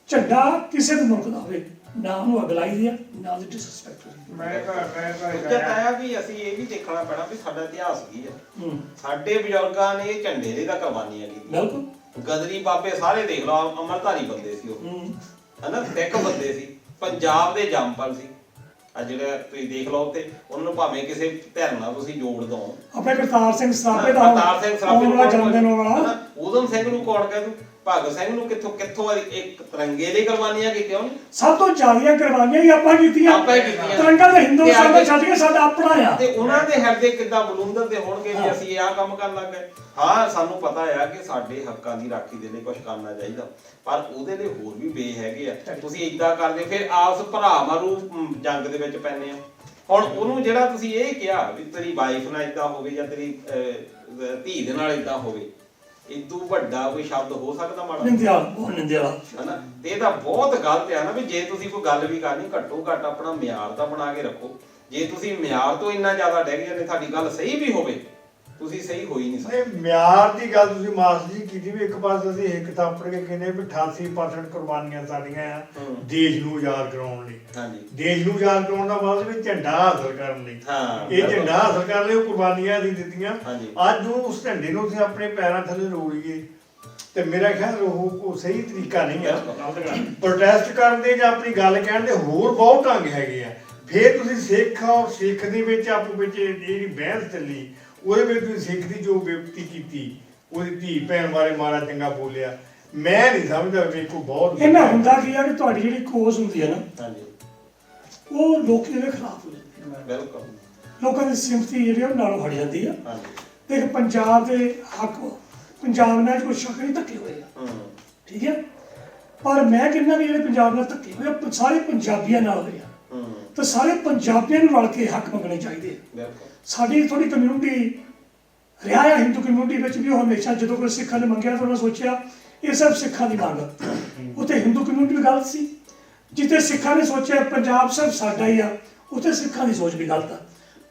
ਝੰਡਾ ਕਿਸੇ ਵੀ ਮੁਲਕ ਦਾ ਹੋਵੇ, ਨਾ ਉਹਨੂੰ ਅੱਗ ਲਾਈ ਦੀ ਆ, ਨਾ ਉਹਦੀ ਡਿਸਰਿਸਪੈਕਟ ਹੋਈ। ਮੈਂ ਵੀ ਅਸੀਂ ਇਹ ਵੀ ਦੇਖਣਾ ਪੈਣਾ ਵੀ ਸਾਡਾ ਇਤਿਹਾਸ ਕੀ ਹੈ। ਸਾਡੇ ਬਜ਼ੁਰਗਾਂ ਨੇ ਝੰਡੇ ਦੇ ਤਾਂ ਕੁਰਬਾਨੀਆਂ ਕੀਤੀਆਂ। ਬਿਲਕੁਲ ਗਦਰੀ ਬਾਬੇ ਸਾਰੇ ਦੇਖ ਲਓ, ਅਮਰਧਾਰੀ ਬੰਦੇ ਸੀ ਉਹ, ਹਨਾ ਸਿੱਖ ਬੰਦੇ ਸੀ, ਪੰਜਾਬ ਦੇ ਜੰਮਪਲ ਸੀ। ਆ ਜਿਹੜਾ ਤੁਸੀਂ ਦੇਖ ਲਓ ਤੇ ਉਹਨਾਂ ਨੂੰ ਭਾਵੇਂ ਕਿਸੇ ਧਿਰ ਨਾਲ ਤੁਸੀਂ ਜੋੜ ਦੋ, ਆਪਣੇ ਕਰਤਾਰ ਸਿੰਘ ਸਰਾਭੇ ਦਾ ਕਰਤਾਰ ਸਿੰਘ ਸਰਾਭੇ ਨੂੰ ਜਨਮ ਦਿਨ ਵਾਲਾ, ਊਧਮ ਸਿੰਘ ਨੂੰ ਕੌਣ ਕਹਿ ਦੂ, ਭਗਤ ਸਿੰਘ ਨੂੰ ਕਿੱਥੋਂ ਇੱਕ ਤਿਰੰਗੇ ਦੀ ਕੁਰਬਾਨੀਆਂ ਕੀਤੀਆਂ ਉਹਨੇ। ਸਭ ਤੋਂ ਜ਼ਿਆਦੀਆਂ ਕੁਰਬਾਨੀਆਂ ਹੀ ਆਪਾਂ ਕੀਤੀਆਂ। ਆਪਾਂ ਹੀ ਕੀਤੀਆਂ। ਤਿਰੰਗਾ ਦੇ ਹਿੰਦੁਸਤਾਨ ਦਾ ਛੱਡ ਕੇ ਸਾਡਾ ਆਪਣਾ ਆ। ਤੇ ਉਹਨਾਂ ਦੇ ਹਿਰਦੇ ਕਿੱਦਾਂ ਬਲੂੰਦਰ ਦੇ ਹੋਣਗੇ ਵੀ ਅਸੀਂ ਆਹ ਕੰਮ ਕਰਨ ਲੱਗ ਗਏ। ਹਾਂ ਸਾਨੂੰ ਪਤਾ ਆ ਕਿ ਸਾਡੇ ਹੱਕਾਂ ਦੀ ਰਾਖੀ ਦੇ ਲਈ ਕੁਝ ਕਰਨਾ ਚਾਹੀਦਾ, ਪਰ ਉਹਦੇ ਲਈ ਹੋਰ ਵੀ ਵੇ ਹੈਗੇ ਆ। ਤੁਸੀਂ ਇਦਾਂ ਕਰਦੇ ਫਿਰ ਆਪਸ ਭਰਾ ਮਾਰੂ ਜੰਗ ਦੇ ਵਿੱਚ ਪੈਂਦੇ ਆ। ਹੁਣ ਉਹਨੂੰ ਜਿਹੜਾ ਤੁਸੀਂ ਇਹ ਕਿਹਾ ਵੀ ਤੇਰੀ ਵਾਈਫ ਨਾਲ ਇਦਾਂ ਹੋਵੇ ਜਾਂ ਤੇਰੀ ਧੀ ਦੇ ਨਾਲ ਇਦਾਂ ਹੋਵੇ, ਇਦੋਂ ਵੱਡਾ ਕੋਈ ਸ਼ਬਦ ਹੋ ਸਕਦਾ ਮਾੜਾ? ਨਿੰਦਿਆ, ਬਹੁਤ ਨਿੰਦਿਆ ਹਨਾ। ਤੇ ਇਹ ਤਾਂ ਬਹੁਤ ਗਲਤ ਆ ਨਾ ਵੀ ਜੇ ਤੁਸੀਂ ਕੋਈ ਗੱਲ ਵੀ ਕਰਨੀ ਘੱਟੋ ਘੱਟ ਆਪਣਾ ਮਿਆਰ ਤਾਂ ਬਣਾ ਕੇ ਰੱਖੋ। ਜੇ ਤੁਸੀਂ ਮਿਆਰ ਤੋਂ ਇੰਨਾ ਜ਼ਿਆਦਾ ਡਿੱਗ ਜਾਂਦੇ, ਤੁਹਾਡੀ ਗੱਲ ਸਹੀ ਵੀ ਹੋਵੇ, ਤੁਸੀਂ ਸਹੀ ਹੋਈ ਨਹੀਂ ਸਕਦੇ। ਮਿਆਰ ਦੀ ਗੱਲ ਤੁਸੀਂ ਮਾਸਟਰ ਜੀ ਕੀਤੀ ਵੀ ਇੱਕ ਪਾਸੇ ਅਸੀਂ ਇੱਕ ਥਾਪੜ ਕੇ ਕਹਿੰਦੇ ਵੀ 88% ਕੁਰਬਾਨੀਆਂ ਸਾਡੀਆਂ ਆ ਦੇਸ਼ ਨੂੰ ਆਜ਼ਾਦ ਕਰਾਉਣ ਲਈ। ਹਾਂਜੀ, ਦੇਸ਼ ਨੂੰ ਆਜ਼ਾਦ ਕਰਾਉਣ ਦਾ ਮਤਲਬ ਵੀ ਝੰਡਾ ਹਾਸਲ ਕਰਨ ਲਈ। ਇਹ ਝੰਡਾ ਹਾਸਲ ਕਰਨ ਲਈ ਉਹ ਕੁਰਬਾਨੀਆਂ ਅਸੀਂ ਦਿੱਤੀਆਂ। ਅੱਜ ਨੂੰ ਉਸ ਝੰਡੇ ਨੂੰ ਅਸੀਂ ਆਪਣੇ ਪੈਰਾਂ ਥੱਲੇ ਰੋੜੀਏ ਤੇ ਮੇਰਾ ਖਿਆਲ ਉਹ ਸਹੀ ਤਰੀਕਾ ਨਹੀਂ ਆ। ਪ੍ਰੋਟੈਸਟ ਕਰਨ ਦੇ ਜਾਂ ਆਪਣੀ ਗੱਲ ਕਹਿਣ ਦੇ ਹੋਰ ਬਹੁਤ ਢੰਗ ਹੈਗੇ ਆ। ਫਿਰ ਤੁਸੀਂ ਸਿੱਖ ਔਰ ਸਿੱਖ ਦੇ ਵਿੱਚ ਆਪੋ ਵਿੱਚ ਜਿਹੜੀ ਬਹਿਸ ਚੱਲੀ, ਉਹਦੇ ਵਿੱਚ ਤੁਸੀਂ ਸਿੱਖ ਦੀ ਜੋ ਬੇਇੱਜ਼ਤੀ ਕੀਤੀ, ਉਹਦੀ ਧੀ ਭੈਣ ਬਾਰੇ ਮਾੜਾ ਚੰਗਾ ਬੋਲਿਆ, ਮੈਂ ਨਹੀਂ ਸਮਝਦਾ ਵੇਖੋ ਬਹੁਤ ਇਹਨਾਂ ਹੁੰਦਾ ਕੀ ਆ ਕਿ ਤੁਹਾਡੀ ਜਿਹੜੀ ਕੋਜ਼ ਹੁੰਦੀ ਹੈ ਨਾ, ਹਾਂਜੀ, ਉਹ ਲੋਕੀ ਦੇ ਖਿਲਾਫ ਹੋ ਜਾਂਦੀ ਹੈ। ਬਿਲਕੁਲ ਲੋਕਾਂ ਦੀ ਸਿੰਪਥੀ ਜਿਹੜੀ ਉਹ ਨਾਲੋਂ ਹਟ ਜਾਂਦੀ ਆ। ਹਾਂਜੀ, ਤੇ ਪੰਜਾਬ ਦੇ ਹੱਕ, ਪੰਜਾਬ ਨਾਲ ਕੋਈ ਸ਼ੱਕ ਨਹੀਂ ਧੱਕੇ ਹੋਏ ਆ, ਠੀਕ ਹੈ। ਪਰ ਮੈਂ ਕਹਿੰਦਾ ਵੀ ਜਿਹੜੇ ਪੰਜਾਬ ਨਾਲ ਧੱਕੇ ਹੋਏ ਆ ਸਾਰੇ ਪੰਜਾਬੀਆਂ ਨਾਲ ਹੋਏ ਆ, ਤਾਂ ਸਾਰੇ ਪੰਜਾਬੀਆਂ ਨੂੰ ਰਲ ਕੇ ਹੱਕ ਮੰਗਣੇ ਚਾਹੀਦੇ ਆ। ਸਾਡੀ ਥੋੜੀ ਕਮਿਊਨਿਟੀ ਰਿਹਾ ਆ ਹਿੰਦੂ ਕਮਿਊਨਿਟੀ ਵਿੱਚ ਵੀ, ਉਹ ਹਮੇਸ਼ਾ ਜਦੋਂ ਕੋਈ ਸਿੱਖਾਂ ਨੇ ਮੰਗਿਆ ਤਾਂ ਉਹਨਾਂ ਸੋਚਿਆ ਇਹ ਸਭ ਸਿੱਖਾਂ ਦੀ ਮੰਗ। ਉੱਥੇ ਹਿੰਦੂ ਕਮਿਊਨਿਟੀ ਵੀ ਗਲਤ ਸੀ। ਜਿੱਥੇ ਸਿੱਖਾਂ ਨੇ ਸੋਚਿਆ ਪੰਜਾਬ ਸਭ ਸਾਡਾ ਹੀ ਆ, ਉੱਥੇ ਸਿੱਖਾਂ ਦੀ ਸੋਚ ਵੀ ਗਲਤ ਆ।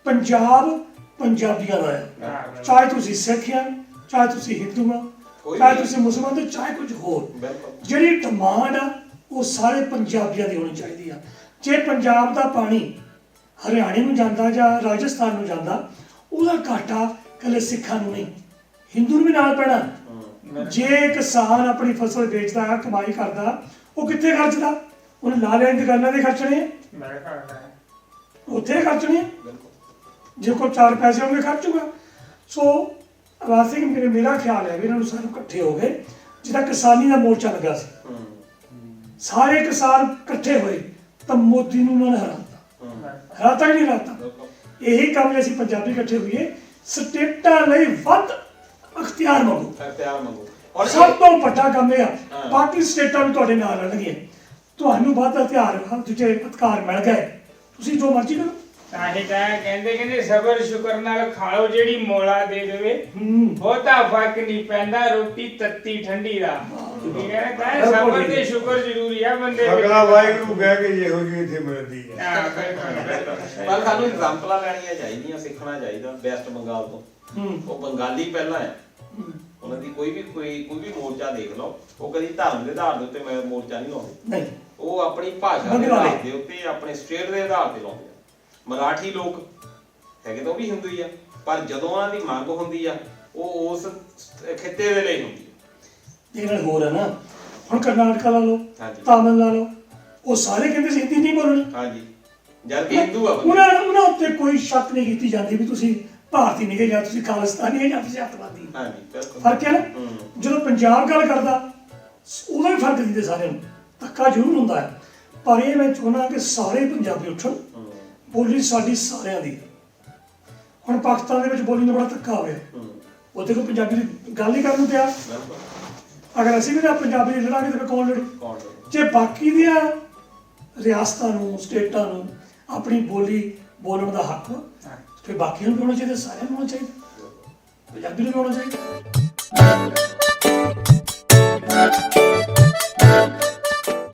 ਪੰਜਾਬ ਪੰਜਾਬੀਆਂ ਦਾ ਆ, ਚਾਹੇ ਤੁਸੀਂ ਸਿੱਖ ਆ, ਚਾਹੇ ਤੁਸੀਂ ਹਿੰਦੂ ਆ, ਚਾਹੇ ਤੁਸੀਂ ਮੁਸਲਮਾਨ ਤੇ ਚਾਹੇ ਕੁਝ ਹੋਰ। ਜਿਹੜੀ ਡਿਮਾਂਡ ਆ ਉਹ ਸਾਰੇ ਪੰਜਾਬੀਆਂ ਦੀ ਹੋਣੀ ਚਾਹੀਦੀ ਆ। ਜੇ ਪੰਜਾਬ ਦਾ ਪਾਣੀ ਹਰਿਆਣੇ ਨੂੰ ਜਾਂਦਾ ਜਾਂ ਰਾਜਸਥਾਨ ਨੂੰ ਜਾਂਦਾ, ਉਹਦਾ ਘਾਟਾ ਇਕੱਲੇ ਸਿੱਖਾਂ ਨੂੰ ਨਹੀਂ, ਹਿੰਦੂ ਨੂੰ ਵੀ ਨਾਲ ਪੈਣਾ। ਜੇ ਕਿਸਾਨ ਆਪਣੀ ਫਸਲ ਵੇਚਦਾ, ਕਮਾਈ ਕਰਦਾ, ਉਹ ਕਿੱਥੇ ਖਰਚਦਾ? ਉਹਨੇ ਲਾਲਿਆਂ ਦੀ ਦੁਕਾਨਾਂ ਦੇ ਖਰਚਣੇ, ਉੱਥੇ ਖਰਚਣੇ। ਜੇ ਕੋਈ 4 ਪੈਸੇ ਹੋਣਗੇ ਖਰਚੂਗਾ। ਸੋ ਵਾਸਤੇ ਮੇਰਾ ਖਿਆਲ ਹੈ ਵੀ ਇਹਨਾਂ ਨੂੰ ਸਾਰੇ ਇਕੱਠੇ ਹੋ ਗਏ, ਜਿੱਦਾਂ ਕਿਸਾਨੀ ਦਾ ਮੋਰਚਾ ਲੱਗਾ ਸੀ, ਸਾਰੇ ਕਿਸਾਨ ਇਕੱਠੇ ਹੋਏ ਤਾਂ ਮੋਦੀ ਨੂੰ ਉਹਨਾਂ ਨੇ ਹਰਾਤਾ ਹੀ ਨਹੀਂ ਹਰਾਤਾ। ਇਹੀ ਕੰਮ ਲਈ ਅਸੀਂ ਪੰਜਾਬੀ ਇਕੱਠੇ ਹੋਈਏ, ਸਟੇਟਾਂ ਲਈ ਵੱਧ ਅਖਤਿਆਰ ਮੰਗੋ। ਸਭ ਤੋਂ ਵੱਡਾ ਕੰਮ ਇਹ ਆ, ਬਾਕੀ ਸਟੇਟਾਂ ਵੀ ਤੁਹਾਡੇ ਨਾਲ ਰਹਿਣਗੀਆਂ, ਤੁਹਾਨੂੰ ਵੱਧ ਹਥਿਆਰ ਦੂਜੇ ਅਧਿਕਾਰ ਮਿਲ ਗਏ, ਤੁਸੀਂ ਜੋ ਮਰਜ਼ੀ ਕਰੋ। ਤਾਂ ਹੀ ਤਾਂ ਕਹਿੰਦੇ ਸਬਰ ਸ਼ੁਕਰ ਨਾਲ ਖਾ ਲਓ ਜਿਹੜੀ ਮੋਲਾ ਦੇ ਦੇਵੇ ਬਹੁਤਾ ਫਰਕ ਨਹੀਂ ਪੈਂਦਾ ਰੋਟੀ ਤੱਤੀ ਠੰਡੀ ਦਾ ਠੀਕ ਹੈ ਨਾ ਤਾਂ ਸਬਰ ਤੇ ਸ਼ੁਕਰ ਜ਼ਰੂਰੀ ਆ ਬੰਦੇ ਵਿੱਚ। ਅਗਲਾ ਵਾਹਿਗੁਰੂ ਕਹਿ ਕੇ ਜਿਹੋ ਜਿਹੀ ਇੱਥੇ ਮਿਲਦੀ ਹੈ। ਹਾਂ, ਬਿਲਕੁਲ। ਪਰ ਸਾਨੂੰ ਐਗਜ਼ਾਮਪਲਾਂ ਲੈਣੀਆਂ ਚਾਹੀਦੀਆਂ, ਸਿੱਖਣਾ ਚਾਹੀਦਾ ਵੈਸਟ ਬੰਗਾਲ ਤੋਂ। ਉਹ ਬੰਗਾਲੀ ਪਹਿਲਾਂ ਹੈ, ਉਹਨਾਂ ਦੀ ਕੋਈ ਵੀ ਮੋਰਚਾ ਦੇਖ ਲਓ, ਉਹ ਕਦੀ ਧਰਮ ਦੇ ਆਧਾਰ ਦੇ ਉੱਤੇ ਮੈਂ ਮੋਰਚਾ ਨਹੀਂ ਲਾਉਂਦੇ, ਨਹੀਂ ਉਹ ਆਪਣੀ ਭਾਸ਼ਾ ਦੇ ਆਧਾਰ ਦੇ ਉੱਤੇ ਆਪਣੇ ਸਟੇਟ ਦੇ ਆਧਾਰ ਤੇ ਲਾਉਂਦੇ ਆ। ਮਰਾਠੀ ਲੋਕ ਹੈਗੇ ਤਾਂ ਉਹ ਵੀ ਹਿੰਦੂ ਹੀ ਆ, ਪਰ ਜਦੋਂ ਉਹਨਾਂ ਦੀ ਮੰਗ ਹੁੰਦੀ ਆ ਉਹ ਉਸ ਖਿੱਤੇ ਦੇ ਲਈ ਹੁੰਦੀ ਆ। ਇਹ ਨਾਲ ਹੋਰ ਹੈ ਨਾ, ਹੁਣ ਕਰਨਾਟਕਾ ਲਾ ਲਓ, ਹਾਂਜੀ। ਤਾਮਿਲ ਲਾ ਲਓ, ਉਹ ਸਾਰੇ ਕਹਿੰਦੇ ਸੀ ਹਿੰਦੀ ਨਹੀਂ ਬੋਲਣੀ। ਹਾਂਜੀ, ਜਦ ਕਿ ਹਿੰਦੂ ਆ ਬੰਦੇ। ਉਹਨਾਂ ਉੱਤੇ ਕੋਈ ਸ਼ੱਕ ਨਹੀਂ ਕੀਤੀ ਜਾਂਦੀ ਵੀ ਤੁਸੀਂ ਭਾਰਤੀ ਨਹੀਂ ਜਾਂ ਤੁਸੀਂ ਖਾਲਿਸਤਾਨੀ ਜਾਂ ਤੁਸੀਂ ਅੱਤਵਾਦੀ। ਹਾਂਜੀ, ਬਿਲਕੁਲ ਫਰਕ ਹੈ ਨਾ। ਜਦੋਂ ਪੰਜਾਬ ਗੱਲ ਕਰਦਾ ਉਹਦਾ ਵੀ ਫਰਕ ਦਿੰਦੇ ਸਾਰਿਆਂ ਨੂੰ, ਧੱਕਾ ਜ਼ਰੂਰ ਹੁੰਦਾ ਹੈ, ਪਰ ਇਹ ਮੈਂ ਚਾਹੁੰਦਾ ਕਿ ਸਾਰੇ ਪੰਜਾਬੀ ਉੱਠਣ, ਬੋਲੀ ਸਾਡੀ ਸਾਰਿਆਂ ਦੀ। ਹੁਣ ਪਾਕਿਸਤਾਨ ਦੇ ਵਿੱਚ ਬੋਲੀ ਨੂੰ ਬੜਾ ਧੱਕਾ ਹੋ ਗਿਆ, ਉੱਥੇ ਕੋਈ ਪੰਜਾਬੀ ਦੀ ਗੱਲ ਹੀ ਕਰਨ ਨੂੰ ਤਿਆਰ। ਅਗਰ ਅਸੀਂ ਵੀ ਨਾ ਪੰਜਾਬੀ ਦੀ ਲੜਾਂਗੇ ਤਾਂ ਕੌਣ ਲੜੂ? ਜੇ ਬਾਕੀ ਦੀਆਂ ਰਿਆਸਤਾਂ ਨੂੰ, ਸਟੇਟਾਂ ਨੂੰ ਆਪਣੀ ਬੋਲੀ ਬੋਲਣ ਦਾ ਹੱਕ, ਫਿਰ ਬਾਕੀਆਂ ਨੂੰ ਵੀ ਹੋਣਾ ਚਾਹੀਦਾ, ਸਾਰਿਆਂ ਨੂੰ ਹੋਣਾ ਚਾਹੀਦਾ, ਪੰਜਾਬੀ ਨੂੰ ਵੀ ਹੋਣਾ ਚਾਹੀਦਾ।